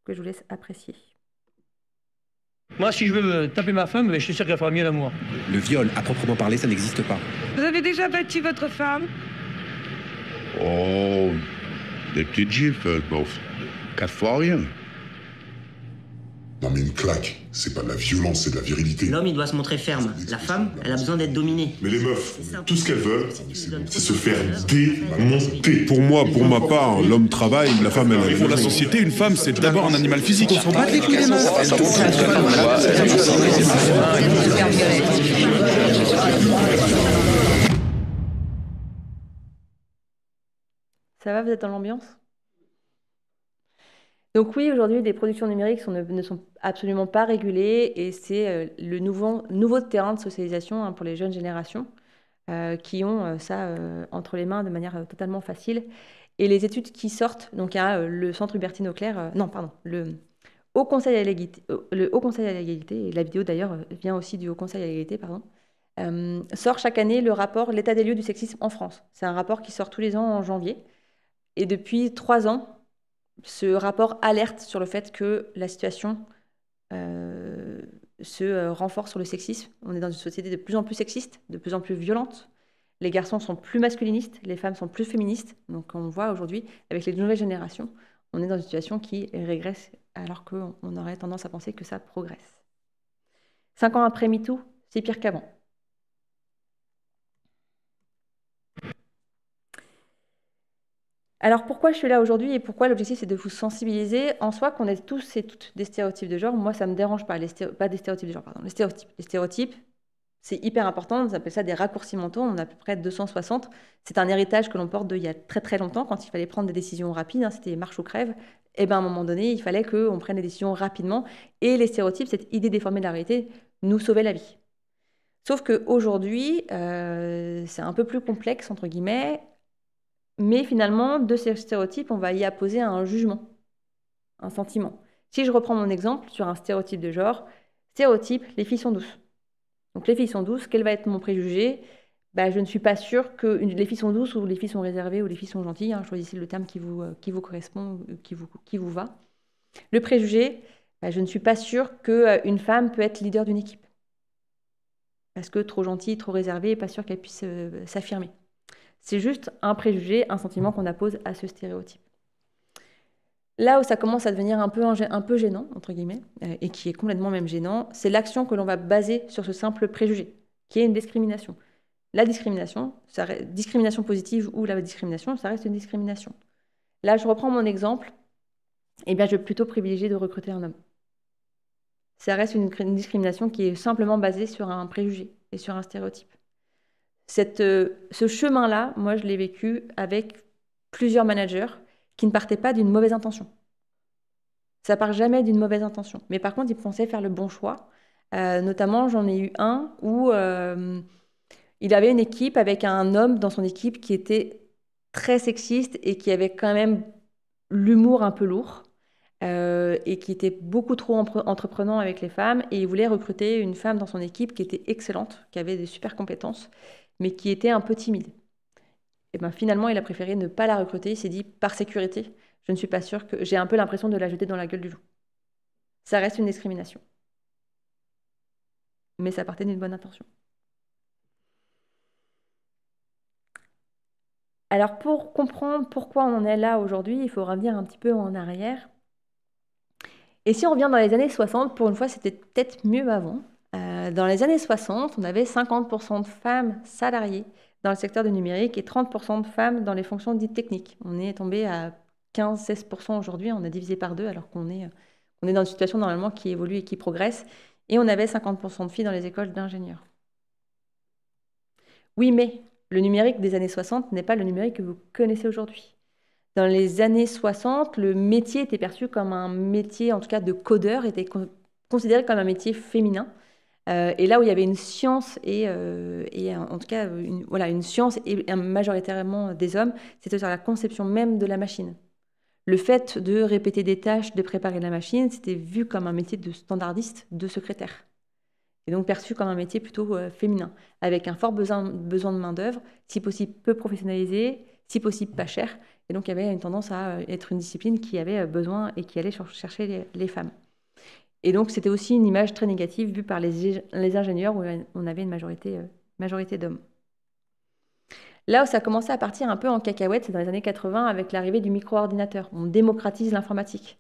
que je vous laisse apprécier. Moi, si je veux taper ma femme, je suis sûr qu'elle fera mieux l'amour. Le viol, à proprement parler, ça n'existe pas. Vous avez déjà battu votre femme? Oh, des petites gifles, 4 fois rien. Non mais une claque, c'est pas de la violence, c'est de la virilité. L'homme, il doit se montrer ferme. La femme, elle a besoin d'être dominée. Mais les meufs, tout ce qu'elles veulent, c'est se faire démonter. Pour moi, pour ma part, l'homme travaille, la femme, elle... Pour la société, une femme, c'est d'abord un animal physique. On s'en bat les couilles des meufs. Ça va, vous êtes dans l'ambiance? Donc oui, aujourd'hui, les productions numériques ne sont absolument pas régulées et c'est le nouveau terrain de socialisation pour les jeunes générations qui ont ça entre les mains de manière totalement facile. Et les études qui sortent, donc il y a le Centre Hubertine Auclair, le Haut Conseil à l'égalité, et la vidéo d'ailleurs vient aussi du Haut Conseil à l'égalité, sort chaque année le rapport « L'état des lieux du sexisme en France ». C'est un rapport qui sort tous les ans en janvier. Et depuis 3 ans, ce rapport alerte sur le fait que la situation se renforce sur le sexisme. On est dans une société de plus en plus sexiste, de plus en plus violente. Les garçons sont plus masculinistes, les femmes sont plus féministes. Donc on voit aujourd'hui, avec les nouvelles générations, on est dans une situation qui régresse alors qu'on aurait tendance à penser que ça progresse. 5 ans après MeToo, c'est pire qu'avant. Alors pourquoi je suis là aujourd'hui et pourquoi l'objectif c'est de vous sensibiliser en soi qu'on ait tous et toutes des stéréotypes de genre. Moi ça me dérange pas, pas des stéréotypes de genre, pardon, les stéréotypes, c'est hyper important, on appelle ça des raccourcis mentaux, on a à peu près 260. C'est un héritage que l'on porte d'il y a très très longtemps quand il fallait prendre des décisions rapides, c'était marche ou crève. Et bien à un moment donné, il fallait qu'on prenne des décisions rapidement et les stéréotypes, cette idée déformée de la réalité, nous sauvait la vie. Sauf qu'aujourd'hui, c'est un peu plus complexe, entre guillemets. Mais finalement, de ces stéréotypes, on va y apposer un jugement, un sentiment. Si je reprends mon exemple sur un stéréotype de genre, stéréotype, les filles sont douces. Donc les filles sont douces, quel va être mon préjugé? je ne suis pas sûre que les filles sont douces ou les filles sont réservées ou les filles sont gentilles. Hein, choisissez le terme qui vous correspond, qui vous va. Le préjugé, je ne suis pas sûre qu'une femme peut être leader d'une équipe. Parce que trop gentille, trop réservée, pas sûre qu'elle puisse s'affirmer. C'est juste un préjugé, un sentiment qu'on appose à ce stéréotype. Là où ça commence à devenir un peu gênant, entre guillemets, et qui est complètement même gênant, c'est l'action que l'on va baser sur ce simple préjugé, qui est une discrimination. La discrimination, discrimination positive ou la discrimination, ça reste une discrimination. Là, je reprends mon exemple, je vais plutôt privilégier de recruter un homme. Ça reste une discrimination qui est simplement basée sur un préjugé et sur un stéréotype. Ce chemin-là, moi, je l'ai vécu avec plusieurs managers qui ne partaient pas d'une mauvaise intention. Ça part jamais d'une mauvaise intention. Mais par contre, ils pensaient faire le bon choix. Notamment, j'en ai eu un où il avait une équipe avec un homme dans son équipe qui était très sexiste et qui avait quand même l'humour un peu lourd et qui était beaucoup trop entreprenant avec les femmes. Et il voulait recruter une femme dans son équipe qui était excellente, qui avait des super compétences, mais qui était un peu timide. Et finalement, il a préféré ne pas la recruter. Il s'est dit, par sécurité, je ne suis pas sûre que... J'ai un peu l'impression de la jeter dans la gueule du loup. Ça reste une discrimination. Mais ça partait d'une bonne intention. Alors, pour comprendre pourquoi on en est là aujourd'hui, il faut revenir un petit peu en arrière. Et si on revient dans les années 60, pour une fois, c'était peut-être mieux avant. Dans les années 60, on avait 50% de femmes salariées dans le secteur du numérique et 30% de femmes dans les fonctions dites techniques. On est tombé à 15-16% aujourd'hui, on a divisé par 2 alors qu'on est dans une situation normalement qui évolue et qui progresse. Et on avait 50% de filles dans les écoles d'ingénieurs. Oui, mais le numérique des années 60 n'est pas le numérique que vous connaissez aujourd'hui. Dans les années 60, le métier était perçu comme un métier, en tout cas de codeur, était considéré comme un métier féminin. Et là où il y avait une science et en tout cas une science et majoritairement des hommes, c'était sur la conception même de la machine. Le fait de répéter des tâches, de préparer la machine, c'était vu comme un métier de standardiste, de secrétaire. Et donc perçu comme un métier plutôt féminin, avec un fort besoin de main-d'œuvre, si possible peu professionnalisé, si possible pas cher. Et donc il y avait une tendance à être une discipline qui avait besoin et qui allait chercher les femmes. Et donc, c'était aussi une image très négative vue par les ingénieurs où on avait une majorité d'hommes. Là où ça commençait à partir un peu en cacahuète, c'est dans les années 80 avec l'arrivée du micro-ordinateur. On démocratise l'informatique.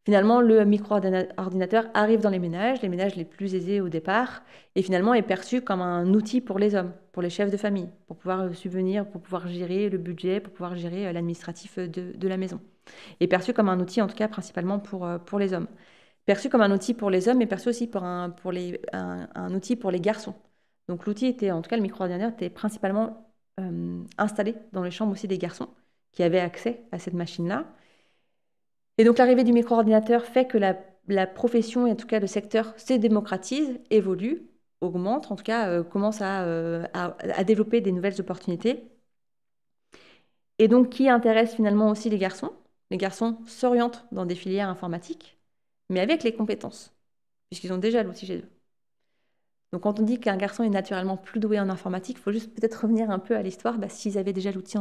Finalement, le micro-ordinateur arrive dans les ménages les plus aisés au départ, et finalement est perçu comme un outil pour les hommes, pour les chefs de famille, pour pouvoir subvenir, pour pouvoir gérer le budget, pour pouvoir gérer l'administratif de la maison. Et perçu comme un outil, en tout cas, principalement pour les hommes. Perçu comme un outil pour les hommes, mais perçu aussi un outil pour les garçons. Donc l'outil était, en tout cas le micro-ordinateur, était principalement installé dans les chambres aussi des garçons qui avaient accès à cette machine-là. Et donc l'arrivée du micro-ordinateur fait que la profession, et en tout cas le secteur, se démocratise, évolue, augmente, en tout cas commence à développer des nouvelles opportunités. Et donc qui intéresse finalement aussi les garçons? Les garçons s'orientent dans des filières informatiques, mais avec les compétences, puisqu'ils ont déjà l'outil chez eux. Donc quand on dit qu'un garçon est naturellement plus doué en informatique, il faut juste peut-être revenir un peu à l'histoire. S'ils avaient déjà l'outil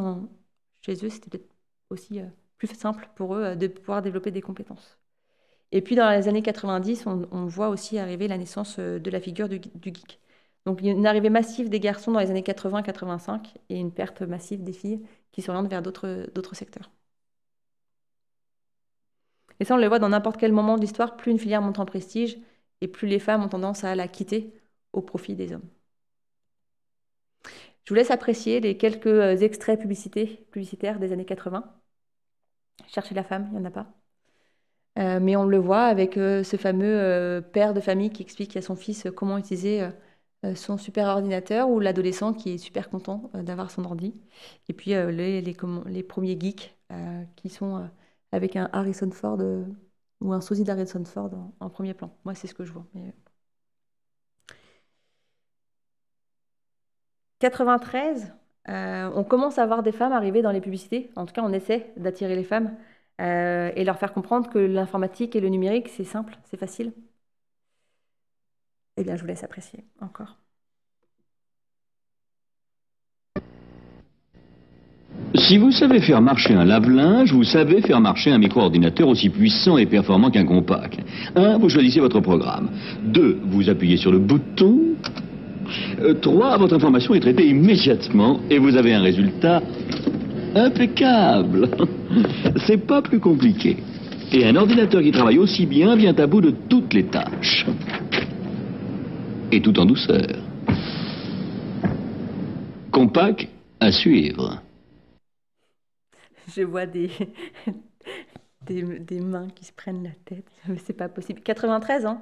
chez eux, c'était peut-être aussi plus simple pour eux de pouvoir développer des compétences. Et puis dans les années 90, on voit aussi arriver la naissance de la figure du geek. Donc il y a une arrivée massive des garçons dans les années 80-85 et une perte massive des filles qui s'orientent vers d'autres secteurs. Et ça, on le voit dans n'importe quel moment de l'histoire, plus une filière monte en prestige et plus les femmes ont tendance à la quitter au profit des hommes. Je vous laisse apprécier les quelques extraits publicitaires des années 80. Cherchez la femme, il n'y en a pas. Mais on le voit avec ce fameux père de famille qui explique à son fils comment utiliser son super ordinateur, ou l'adolescent qui est super content d'avoir son ordi. Et puis les premiers geeks qui sont... avec un Harrison Ford ou un sosie d'Harrison Ford en premier plan. Moi, c'est ce que je vois. Mais... 93, on commence à voir des femmes arriver dans les publicités. En tout cas, on essaie d'attirer les femmes et leur faire comprendre que l'informatique et le numérique, c'est simple, c'est facile. Eh bien, je vous laisse apprécier encore. Si vous savez faire marcher un lave-linge, vous savez faire marcher un micro-ordinateur aussi puissant et performant qu'un compact. 1, vous choisissez votre programme. 2, vous appuyez sur le bouton. 3, votre information est traitée immédiatement et vous avez un résultat impeccable. C'est pas plus compliqué. Et un ordinateur qui travaille aussi bien vient à bout de toutes les tâches. Et tout en douceur. Compact à suivre. Je vois des mains qui se prennent la tête. Mais c'est pas possible. 93, hein.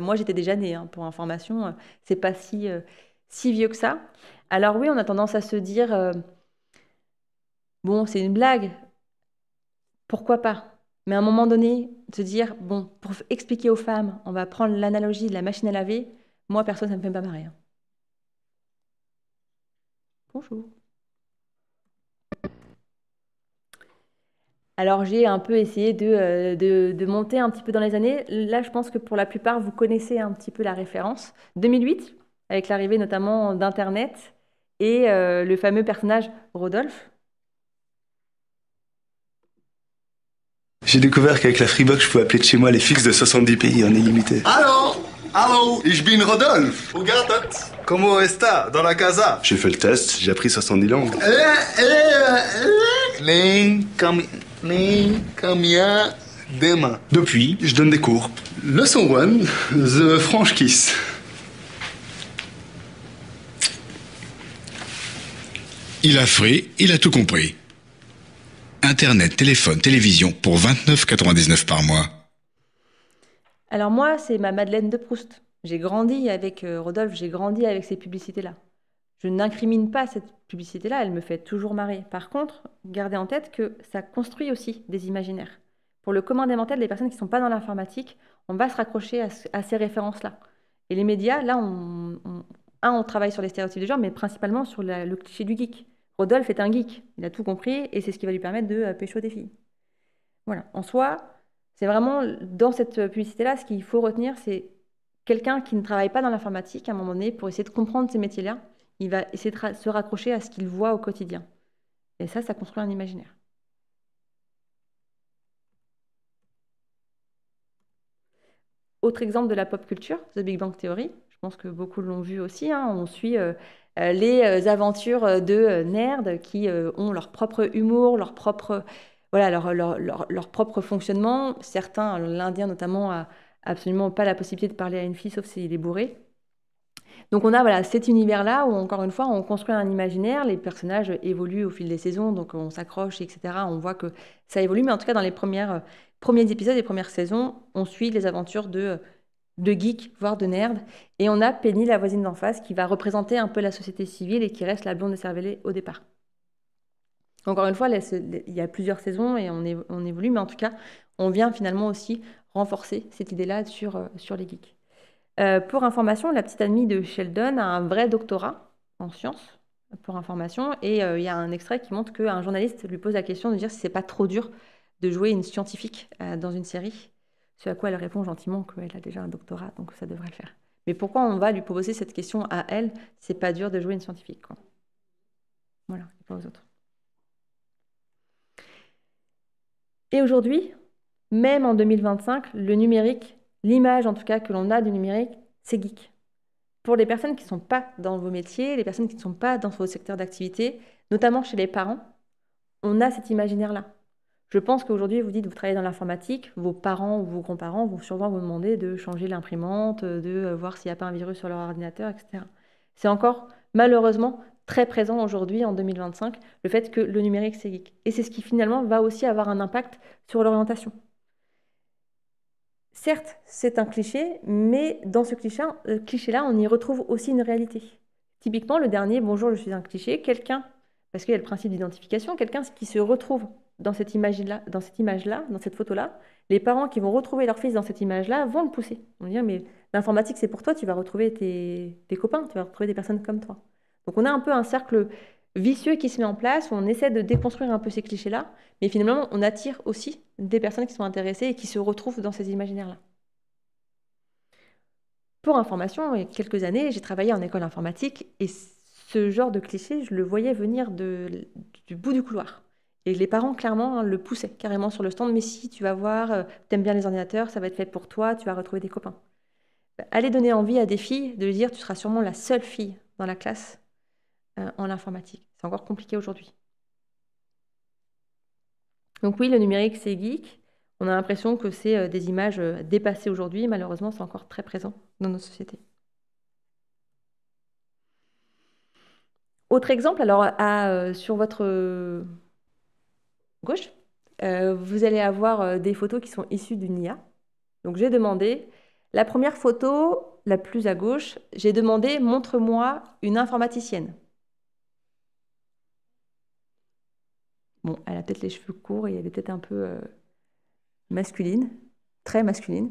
Moi, j'étais déjà née, hein, pour information. C'est pas si vieux que ça. Alors oui, on a tendance à se dire, bon, c'est une blague. Pourquoi pas? Mais à un moment donné, se dire, bon, pour expliquer aux femmes, on va prendre l'analogie de la machine à laver. Moi, perso, ça me fait pas marrer. Hein. Bonjour. Alors, j'ai un peu essayé de monter un petit peu dans les années. Là, je pense que pour la plupart, vous connaissez un petit peu la référence. 2008, avec l'arrivée notamment d'Internet et le fameux personnage Rodolphe. J'ai découvert qu'avec la Freebox, je pouvais appeler de chez moi les fixes de 70 pays en illimité. Hallo, hallo, ich bin Rodolphe. Hoe gaat het? Como está? Dans la casa? J'ai fait le test, j'ai appris 70 langues. Depuis, je donne des cours. Leçon 1, the French kiss. Il a frais, il a tout compris. Internet, téléphone, télévision pour 29,99 par mois. Alors moi, c'est ma Madeleine de Proust. J'ai grandi avec Rodolphe, j'ai grandi avec ces publicités-là. Je n'incrimine pas cette publicité-là, elle me fait toujours marrer. Par contre, gardez en tête que ça construit aussi des imaginaires. Pour le commun des mortels, les personnes qui ne sont pas dans l'informatique, on va se raccrocher à ces références-là. Et les médias, là, on travaille sur les stéréotypes de genre, mais principalement sur le cliché du geek. Rodolphe est un geek, il a tout compris et c'est ce qui va lui permettre de pécho des filles. Voilà, en soi, c'est vraiment dans cette publicité-là, ce qu'il faut retenir, c'est quelqu'un qui ne travaille pas dans l'informatique, à un moment donné, pour essayer de comprendre ces métiers-là, il va essayer de se raccrocher à ce qu'il voit au quotidien. Et ça construit un imaginaire. Autre exemple de la pop culture, The Big Bang Theory. Je pense que beaucoup l'ont vu aussi. Hein. On suit les aventures de nerds qui ont leur propre humour, leur propre fonctionnement. Certains, l'Indien notamment, a absolument pas la possibilité de parler à une fille, sauf s'il est bourré. Donc on a cet univers-là où, encore une fois, on construit un imaginaire, les personnages évoluent au fil des saisons, donc on s'accroche, etc. On voit que ça évolue, mais en tout cas, dans les premiers épisodes, les premières saisons, on suit les aventures de geeks, voire de nerds. Et on a Penny, la voisine d'en face, qui va représenter un peu la société civile et qui reste la blonde écervélée au départ. Encore une fois, il y a plusieurs saisons et on évolue, mais en tout cas, on vient finalement aussi renforcer cette idée-là sur les geeks. Pour information, la petite amie de Sheldon a un vrai doctorat en sciences, pour information, et il y a un extrait qui montre qu'un journaliste lui pose la question de dire si c'est pas trop dur de jouer une scientifique dans une série. Ce à quoi elle répond gentiment qu'elle a déjà un doctorat, donc ça devrait le faire. Mais pourquoi on va lui poser cette question à elle? C'est pas dur de jouer une scientifique, quoi. Voilà, et pas aux autres. Et aujourd'hui, même en 2025, le numérique, l'image en tout cas que l'on a du numérique, c'est geek. Pour les personnes qui ne sont pas dans vos métiers, les personnes qui ne sont pas dans vos secteurs d'activité, notamment chez les parents, on a cet imaginaire-là. Je pense qu'aujourd'hui, vous dites que vous travaillez dans l'informatique, vos parents ou vos grands-parents vont sûrement vous demander de changer l'imprimante, de voir s'il n'y a pas un virus sur leur ordinateur, etc. C'est encore, malheureusement, très présent aujourd'hui, en 2025, le fait que le numérique, c'est geek. Et c'est ce qui, finalement, va aussi avoir un impact sur l'orientation. Certes, c'est un cliché, mais dans ce cliché-là, on y retrouve aussi une réalité. Typiquement, le dernier « Bonjour, je suis un cliché », quelqu'un, parce qu'il y a le principe d'identification, quelqu'un qui se retrouve dans cette image-là, dans cette photo-là, les parents qui vont retrouver leur fils dans cette image-là vont le pousser. Ils vont dire « Mais l'informatique, c'est pour toi, tu vas retrouver tes copains, tu vas retrouver des personnes comme toi ». Donc on a un peu un cercle vicieux qui se met en place, où on essaie de déconstruire un peu ces clichés-là, mais finalement, on attire aussi des personnes qui sont intéressées et qui se retrouvent dans ces imaginaires-là. Pour information, il y a quelques années, j'ai travaillé en école informatique, et ce genre de cliché, je le voyais venir du bout du couloir. Et les parents, clairement, le poussaient carrément sur le stand. Mais si, tu vas voir, t'aimes bien les ordinateurs, ça va être fait pour toi, tu vas retrouver des copains. Allez donner envie à des filles de lui dire, tu seras sûrement la seule fille dans la classe en informatique. C'est encore compliqué aujourd'hui. Donc oui, le numérique, c'est geek. On a l'impression que c'est des images dépassées aujourd'hui. Malheureusement, c'est encore très présent dans nos sociétés. Autre exemple, alors sur votre gauche, vous allez avoir des photos qui sont issues d'une IA. Donc j'ai demandé, la première photo, la plus à gauche, j'ai demandé « Montre-moi une informaticienne ». Bon, elle a peut-être les cheveux courts et elle est peut-être un peu masculine, très masculine.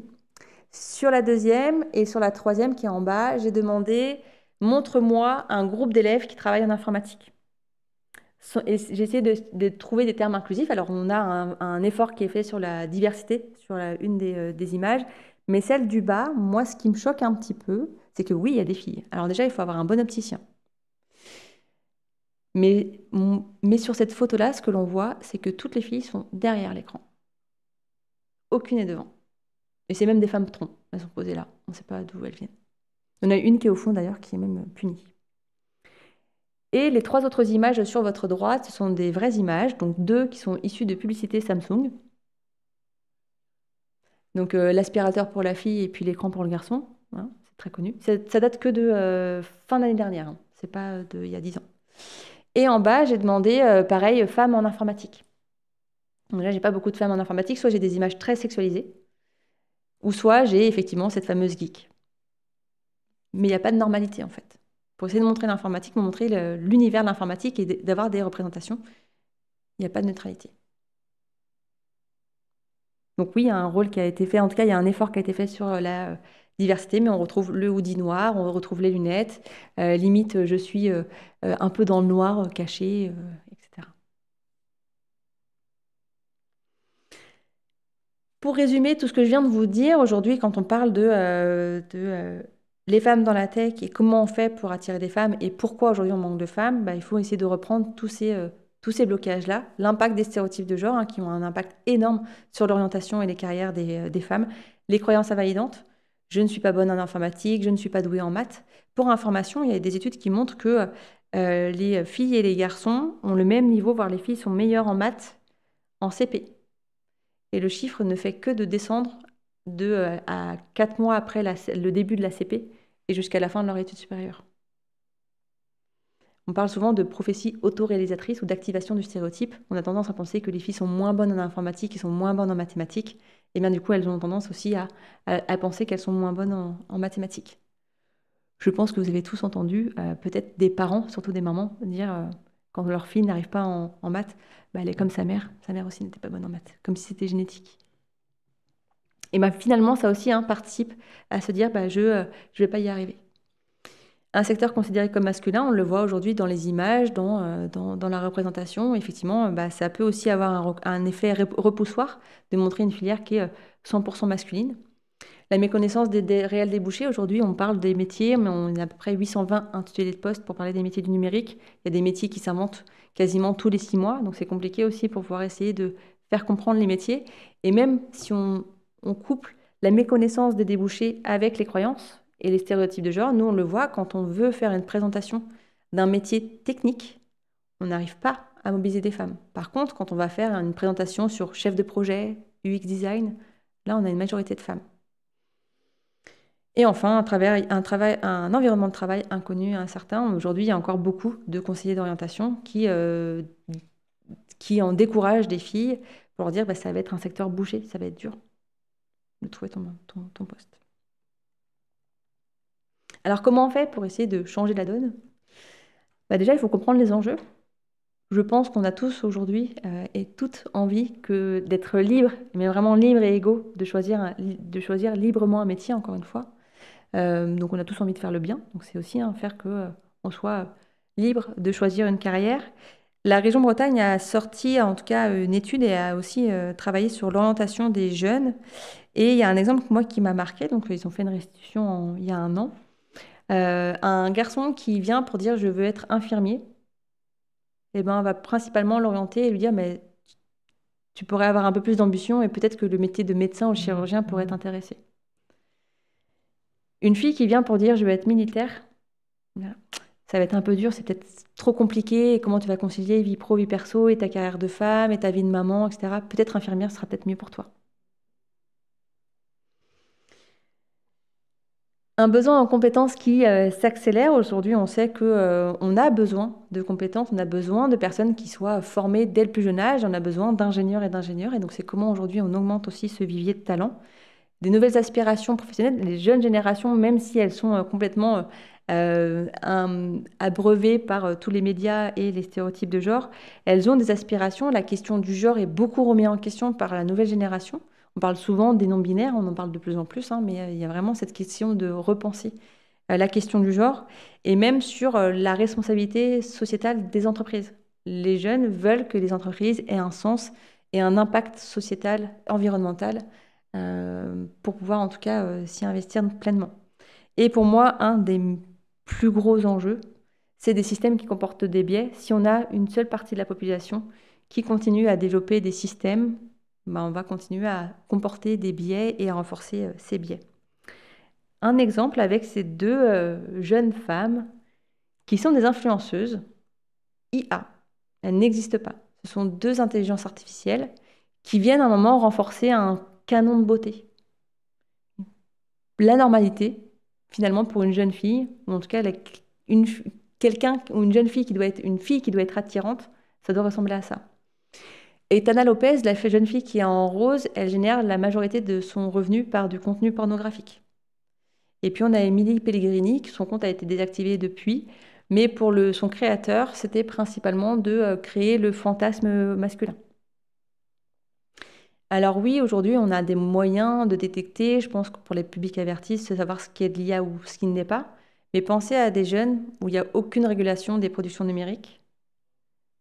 Sur la deuxième et sur la troisième qui est en bas, j'ai demandé « Montre-moi un groupe d'élèves qui travaillent en informatique ». Et j'ai essayé de trouver des termes inclusifs. Alors, on a un effort qui est fait sur la diversité, sur une des images. Mais celle du bas, moi, ce qui me choque un petit peu, c'est que oui, il y a des filles. Alors déjà, il faut avoir un bon opticien. Mais sur cette photo-là, ce que l'on voit, c'est que toutes les filles sont derrière l'écran. Aucune n'est devant. Et c'est même des femmes troncs. Elles sont posées là. On ne sait pas d'où elles viennent. Il y en a une qui est au fond, d'ailleurs, qui est même punie. Et les 3 autres images sur votre droite, ce sont des vraies images, donc 2 qui sont issues de publicités Samsung. Donc l'aspirateur pour la fille et puis l'écran pour le garçon, hein, c'est très connu. Ça date que de fin d'année dernière, hein, c'est pas d'il y a 10 ans. Et en bas, j'ai demandé, pareil, femmes en informatique. Donc là, j'ai pas beaucoup de femmes en informatique, soit j'ai des images très sexualisées, ou soit j'ai effectivement cette fameuse geek. Mais il n'y a pas de normalité en fait. Pour essayer de montrer l'informatique, de montrer l'univers de l'informatique et d'avoir des représentations, il n'y a pas de neutralité. Donc oui, il y a un rôle qui a été fait, en tout cas, il y a un effort qui a été fait sur la diversité, mais on retrouve le hoodie noir, on retrouve les lunettes, limite, je suis un peu dans le noir, caché, etc. Pour résumer tout ce que je viens de vous dire, aujourd'hui, quand on parle de les femmes dans la tech et comment on fait pour attirer des femmes et pourquoi aujourd'hui on manque de femmes, il faut essayer de reprendre tous ces blocages-là, l'impact des stéréotypes de genre qui ont un impact énorme sur l'orientation et les carrières des femmes, les croyances invalidantes, je ne suis pas bonne en informatique, je ne suis pas douée en maths. Pour information, il y a des études qui montrent que les filles et les garçons ont le même niveau, voire les filles sont meilleures en maths en CP. Et le chiffre ne fait que de descendre à 4 mois après le début de la CP et jusqu'à la fin de leur étude supérieure. On parle souvent de prophétie autoréalisatrice ou d'activation du stéréotype. On a tendance à penser que les filles sont moins bonnes en informatique et sont moins bonnes en mathématiques. Et bien du coup, elles ont tendance aussi à penser qu'elles sont moins bonnes en mathématiques. Je pense que vous avez tous entendu, peut-être des parents, surtout des mamans, dire quand leur fille n'arrive pas en maths, elle est comme sa mère aussi n'était pas bonne en maths, comme si c'était génétique. Et finalement, ça aussi participe à se dire je ne vais pas y arriver. Un secteur considéré comme masculin, on le voit aujourd'hui dans les images, dans la représentation. Effectivement, ça peut aussi avoir un effet repoussoir de montrer une filière qui est 100% masculine. La méconnaissance des réels débouchés. Aujourd'hui, on parle des métiers, mais on a à peu près 820 intitulés de poste pour parler des métiers du numérique. Il y a des métiers qui s'inventent quasiment tous les 6 mois, donc c'est compliqué aussi pour pouvoir essayer de faire comprendre les métiers. Et même si on couple la méconnaissance des débouchés avec les croyances et les stéréotypes de genre, nous on le voit quand on veut faire une présentation d'un métier technique, on n'arrive pas à mobiliser des femmes. Par contre, quand on va faire une présentation sur chef de projet, UX design, là on a une majorité de femmes. Et enfin, un environnement de travail inconnu et incertain. Aujourd'hui, il y a encore beaucoup de conseillers d'orientation qui en découragent des filles pour leur dire ça va être un secteur bouché, ça va être dur de trouver ton poste. Alors, comment on fait pour essayer de changer la donne ? Déjà, il faut comprendre les enjeux. Je pense qu'on a tous aujourd'hui et toutes envie d'être libres, mais vraiment libres et égaux, de choisir librement un métier, encore une fois. Donc, on a tous envie de faire le bien. Donc, c'est aussi faire qu'on soit libre de choisir une carrière. La région Bretagne a sorti, en tout cas, une étude et a aussi travaillé sur l'orientation des jeunes. Et il y a un exemple, moi, qui m'a marqué. Donc, ils ont fait une restitution il y a 1 an. Un garçon qui vient pour dire « je veux être infirmier », eh ben, on va principalement l'orienter et lui dire « mais tu pourrais avoir un peu plus d'ambition et peut-être que le métier de médecin ou chirurgien pourrait t'intéresser. » Une fille qui vient pour dire « je veux être militaire », ça va être un peu dur, c'est peut-être trop compliqué, et comment tu vas concilier vie pro, vie perso, et ta carrière de femme, et ta vie de maman, etc. Peut-être infirmière sera peut-être mieux pour toi. Un besoin en compétences qui s'accélère. Aujourd'hui, on sait qu'on a besoin de compétences, on a besoin de personnes qui soient formées dès le plus jeune âge, on a besoin d'ingénieurs, et donc c'est comment aujourd'hui on augmente aussi ce vivier de talent. Des nouvelles aspirations professionnelles, les jeunes générations, même si elles sont complètement abreuvées par tous les médias et les stéréotypes de genre, elles ont des aspirations. La question du genre est beaucoup remise en question par la nouvelle génération. On parle souvent des non-binaires, on en parle de plus en plus, mais il y a vraiment cette question de repenser la question du genre, et même sur la responsabilité sociétale des entreprises. Les jeunes veulent que les entreprises aient un sens et un impact sociétal, environnemental, pour pouvoir en tout cas s'y investir pleinement. Et pour moi, un des plus gros enjeux, c'est des systèmes qui comportent des biais. Si on a une seule partie de la population qui continue à développer des systèmes, on va continuer à comporter des biais et à renforcer ces biais. Un exemple avec ces deux jeunes femmes qui sont des influenceuses IA. Elles n'existent pas. Ce sont deux intelligences artificielles qui viennent à un moment renforcer un canon de beauté. La normalité, finalement, pour une jeune fille, ou en tout cas une jeune fille qui doit être une fille qui doit être attirante, ça doit ressembler à ça. Et Tana Lopez, la jeune fille qui est en rose, elle génère la majorité de son revenu par du contenu pornographique. Et puis on a Emily Pellegrini, son compte a été désactivé depuis, mais pour son créateur, c'était principalement de créer le fantasme masculin. Alors oui, aujourd'hui, on a des moyens de détecter, je pense que pour les publics avertis, c'est savoir ce qui est de l'IA ou ce qui ne l'est pas. Mais pensez à des jeunes où il n'y a aucune régulation des productions numériques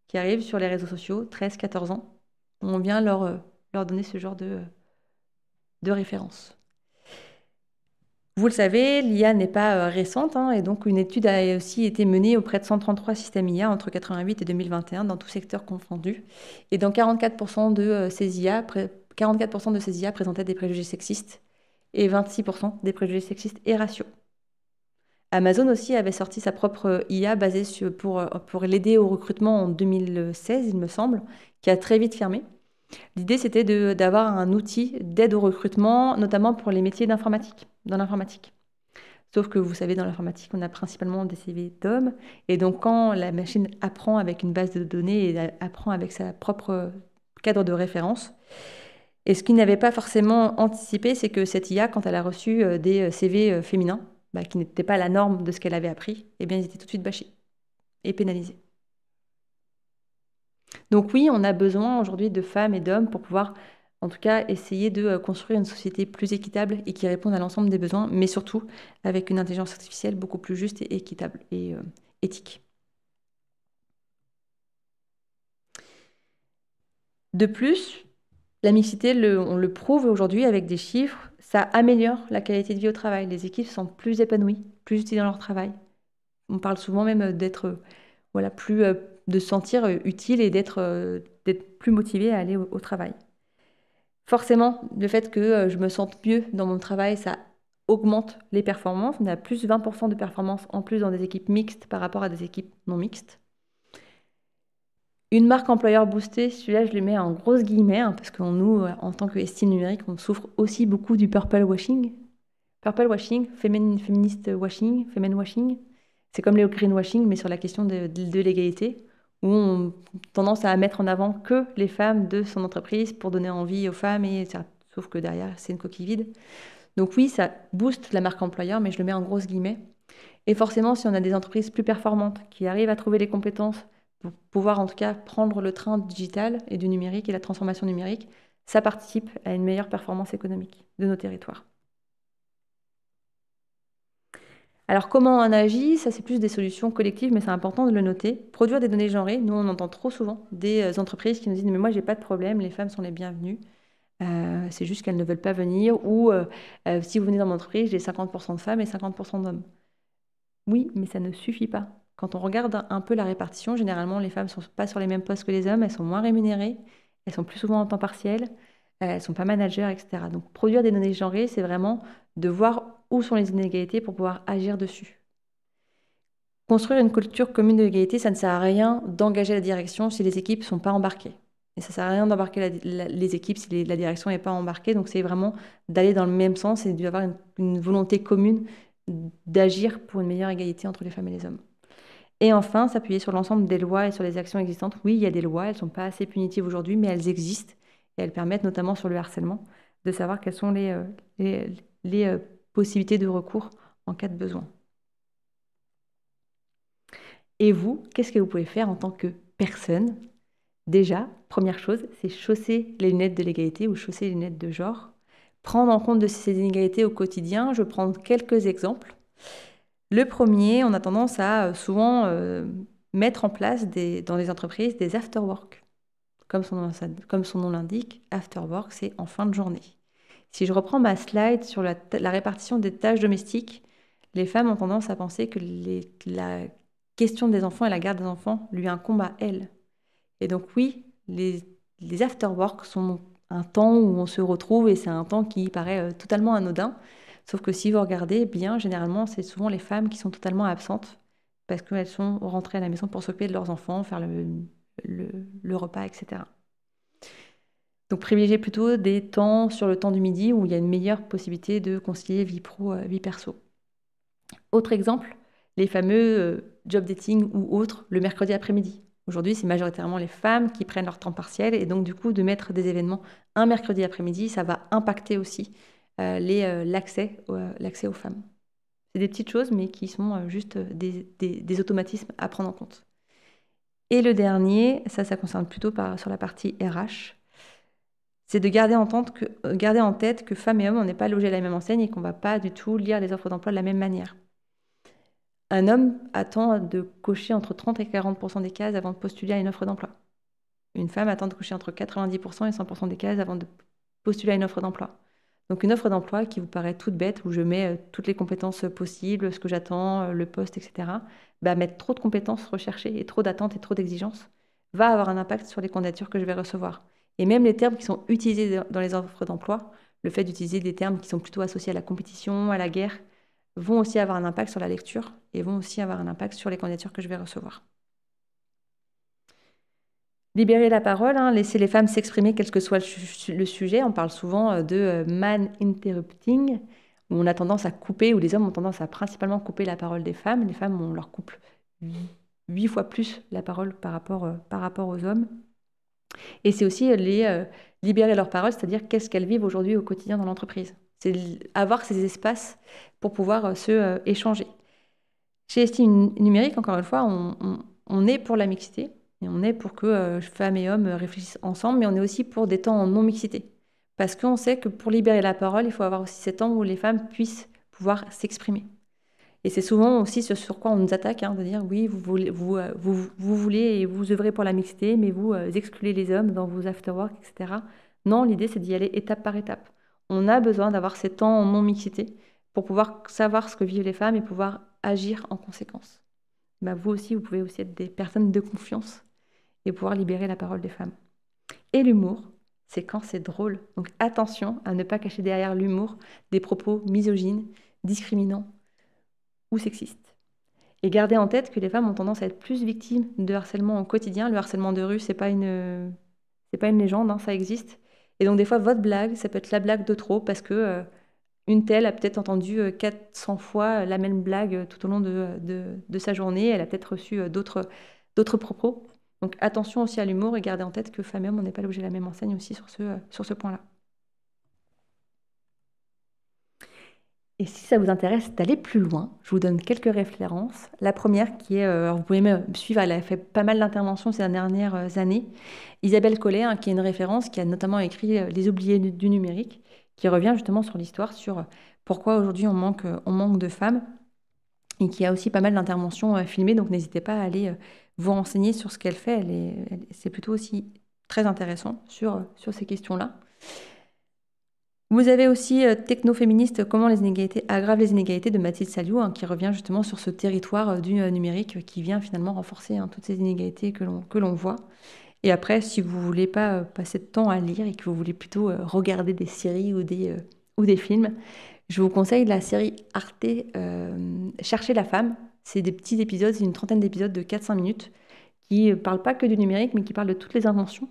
qui arrivent sur les réseaux sociaux, 13-14 ans. On vient leur donner ce genre de référence. Vous le savez, l'IA n'est pas récente, et donc une étude a aussi été menée auprès de 133 systèmes IA entre 88 et 2021, dans tous secteurs confondus. Et dans 44% de ces IA présentaient des préjugés sexistes et 26% des préjugés sexistes et raciaux. Amazon aussi avait sorti sa propre IA basée pour l'aider au recrutement en 2016, il me semble, qui a très vite fermé. L'idée, c'était d'avoir un outil d'aide au recrutement, notamment pour les métiers dans l'informatique. Sauf que vous savez, dans l'informatique, on a principalement des CV d'hommes. Et donc, quand la machine apprend avec une base de données et apprend avec sa propre cadre de référence, et ce qu'il n'avait pas forcément anticipé, c'est que cette IA, quand elle a reçu des CV féminins, qui n'étaient pas la norme de ce qu'elle avait appris, eh bien, ils étaient tout de suite bâchés et pénalisés. Donc oui, on a besoin aujourd'hui de femmes et d'hommes pour pouvoir, en tout cas, essayer de construire une société plus équitable et qui réponde à l'ensemble des besoins, mais surtout avec une intelligence artificielle beaucoup plus juste et équitable et éthique. De plus, la mixité, on le prouve aujourd'hui avec des chiffres, ça améliore la qualité de vie au travail. Les équipes sont plus épanouies, plus utiles dans leur travail. On parle souvent même d'être de se sentir utile et d'être plus motivé à aller au travail. Forcément, le fait que je me sente mieux dans mon travail, ça augmente les performances. On a plus de 20% de performances en plus dans des équipes mixtes par rapport à des équipes non mixtes. Une marque employeur boostée, celui-là je le mets en grosses guillemets, parce que nous, en tant que estime numérique, on souffre aussi beaucoup du purple washing. Purple washing, feminist washing, femen washing, c'est comme le greenwashing, mais sur la question de l'égalité, où on a tendance à mettre en avant que les femmes de son entreprise pour donner envie aux femmes, sauf que derrière, c'est une coquille vide. Donc oui, ça booste la marque employeur, mais je le mets en grosses guillemets. Et forcément, si on a des entreprises plus performantes, qui arrivent à trouver les compétences pour pouvoir en tout cas prendre le train digital et du numérique et la transformation numérique, ça participe à une meilleure performance économique de nos territoires. Alors comment on agit? Ça, c'est plus des solutions collectives, mais c'est important de le noter. Produire des données genrées, nous on entend trop souvent des entreprises qui nous disent « mais moi j'ai pas de problème, les femmes sont les bienvenues, c'est juste qu'elles ne veulent pas venir » ou « si vous venez dans mon entreprise, j'ai 50% de femmes et 50% d'hommes ». Oui, mais ça ne suffit pas. Quand on regarde un peu la répartition, généralement, les femmes ne sont pas sur les mêmes postes que les hommes, elles sont moins rémunérées, elles sont plus souvent en temps partiel, elles ne sont pas managers, etc. Donc, produire des données genrées, c'est vraiment de voir où sont les inégalités pour pouvoir agir dessus. Construire une culture commune de l'égalité, ça ne sert à rien d'engager la direction si les équipes ne sont pas embarquées. Et ça ne sert à rien d'embarquer les équipes si la direction n'est pas embarquée. Donc, c'est vraiment d'aller dans le même sens et d'avoir une volonté commune d'agir pour une meilleure égalité entre les femmes et les hommes. Et enfin, s'appuyer sur l'ensemble des lois et sur les actions existantes. Oui, il y a des lois, elles ne sont pas assez punitives aujourd'hui, mais elles existent. Et elles permettent, notamment sur le harcèlement, de savoir quelles sont les possibilités de recours en cas de besoin. Et vous, qu'est-ce que vous pouvez faire en tant que personne? Déjà, première chose, c'est chausser les lunettes de l'égalité ou chausser les lunettes de genre. Prendre en compte de ces inégalités au quotidien. Je vais prendre quelques exemples. Le premier, on a tendance à souvent mettre en place dans les entreprises des after-work. Comme son nom l'indique, after-work, c'est en fin de journée. Si je reprends ma slide sur la répartition des tâches domestiques, les femmes ont tendance à penser que la question des enfants et la garde des enfants lui incombe à elles. Et donc oui, les after-work sont un temps où on se retrouve et c'est un temps qui paraît totalement anodin. Sauf que si vous regardez bien, généralement, c'est souvent les femmes qui sont totalement absentes parce qu'elles sont rentrées à la maison pour s'occuper de leurs enfants, faire le repas, etc. Donc privilégier plutôt des temps sur le temps du midi où il y a une meilleure possibilité de concilier vie pro, vie perso. Autre exemple, les fameux job dating ou autres le mercredi après-midi. Aujourd'hui, c'est majoritairement les femmes qui prennent leur temps partiel et donc du coup, de mettre des événements un mercredi après-midi, ça va impacter aussi l'accès aux femmes. C'est des petites choses, mais qui sont juste des automatismes à prendre en compte. Et le dernier, ça concerne plutôt sur la partie RH, c'est de garder en tête que femmes et hommes, on n'est pas logés à la même enseigne et qu'on ne va pas du tout lire les offres d'emploi de la même manière. Un homme attend de cocher entre 30 et 40% des cases avant de postuler à une offre d'emploi. Une femme attend de cocher entre 90% et 100% des cases avant de postuler à une offre d'emploi. Donc une offre d'emploi qui vous paraît toute bête, où je mets toutes les compétences possibles, ce que j'attends, le poste, etc., mettre trop de compétences recherchées et trop d'attentes et trop d'exigences va avoir un impact sur les candidatures que je vais recevoir. Et même les termes qui sont utilisés dans les offres d'emploi, le fait d'utiliser des termes qui sont plutôt associés à la compétition, à la guerre, vont aussi avoir un impact sur la lecture et vont aussi avoir un impact sur les candidatures que je vais recevoir. Libérer la parole, laisser les femmes s'exprimer, quel que soit le sujet. On parle souvent de man interrupting, où on a tendance à couper, où les hommes ont tendance à principalement couper la parole des femmes. Les femmes, on leur coupe 8 fois plus la parole par rapport aux hommes. Et c'est aussi libérer leur parole, c'est-à-dire qu'est-ce qu'elles vivent aujourd'hui au quotidien dans l'entreprise. C'est avoir ces espaces pour pouvoir se échanger. Chez Estime Numérique, encore une fois, on est pour la mixité. Et on est pour que femmes et hommes réfléchissent ensemble, mais on est aussi pour des temps en non-mixité. Parce qu'on sait que pour libérer la parole, il faut avoir aussi ces temps où les femmes puissent pouvoir s'exprimer. Et c'est souvent aussi ce sur quoi on nous attaque, de dire oui, vous voulez et vous œuvrez pour la mixité, mais vous excluez les hommes dans vos after-work, etc. Non, l'idée c'est d'y aller étape par étape. On a besoin d'avoir ces temps en non-mixité pour pouvoir savoir ce que vivent les femmes et pouvoir agir en conséquence. Vous aussi, vous pouvez aussi être des personnes de confiance et pouvoir libérer la parole des femmes. Et l'humour, c'est quand c'est drôle. Donc attention à ne pas cacher derrière l'humour des propos misogynes, discriminants ou sexistes. Et gardez en tête que les femmes ont tendance à être plus victimes de harcèlement au quotidien. Le harcèlement de rue, c'est pas une légende, ça existe. Et donc des fois, votre blague, ça peut être la blague de trop parce que une telle a peut-être entendu 400 fois la même blague tout au long de sa journée. Elle a peut-être reçu d'autres propos. Donc attention aussi à l'humour et gardez en tête que femmes et hommes, on n'est pas logés à la même enseigne aussi sur ce point-là. Et si ça vous intéresse d'aller plus loin, je vous donne quelques références. La première qui est, vous pouvez me suivre, elle a fait pas mal d'interventions ces dernières années. Isabelle Collet, qui est une référence, qui a notamment écrit « Les oubliés du numérique », qui revient justement sur l'histoire, sur pourquoi aujourd'hui on manque de femmes, et qui a aussi pas mal d'interventions filmées, donc n'hésitez pas à aller vous renseigner sur ce qu'elle fait. C'est plutôt aussi très intéressant sur ces questions-là. Vous avez aussi Technoféministe, comment les inégalités aggravent les inégalités de Mathilde Saliou, qui revient justement sur ce territoire du numérique qui vient finalement renforcer toutes ces inégalités que l'on voit. Et après, si vous ne voulez pas passer de temps à lire et que vous voulez plutôt regarder des séries ou des films, je vous conseille la série Arte Chercher la femme. C'est des petits épisodes, c'est une trentaine d'épisodes de 4-5 minutes qui ne parlent pas que du numérique, mais qui parlent de toutes les inventions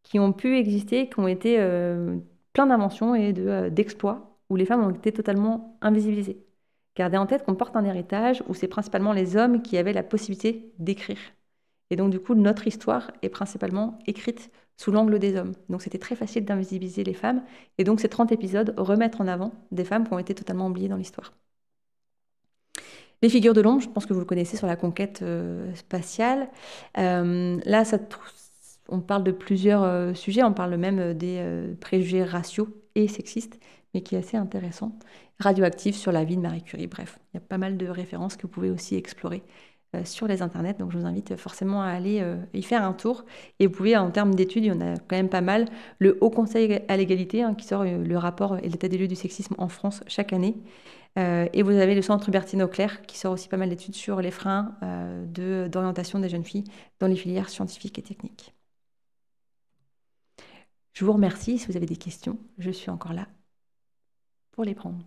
qui ont pu exister, qui ont été plein d'inventions et d'exploits où les femmes ont été totalement invisibilisées. Gardez en tête qu'on porte un héritage où c'est principalement les hommes qui avaient la possibilité d'écrire. Et donc, du coup, notre histoire est principalement écrite sous l'angle des hommes. Donc, c'était très facile d'invisibiliser les femmes. Et donc, ces 30 épisodes remettent en avant des femmes qui ont été totalement oubliées dans l'histoire. Les figures de l'ombre, je pense que vous le connaissez sur la conquête spatiale. Là, on parle de plusieurs sujets. On parle même des préjugés raciaux et sexistes, mais qui est assez intéressant. Radioactif sur la vie de Marie Curie. Bref, il y a pas mal de références que vous pouvez aussi explorer sur les internets. Donc, je vous invite forcément à aller y faire un tour. Et vous pouvez, en termes d'études, il y en a quand même pas mal. Le Haut Conseil à l'égalité, qui sort le rapport et l'état des lieux du sexisme en France chaque année. Et vous avez le Centre Bertine-Auclair qui sort aussi pas mal d'études sur les freins d'orientation des jeunes filles dans les filières scientifiques et techniques. Je vous remercie. Si vous avez des questions, je suis encore là pour les prendre.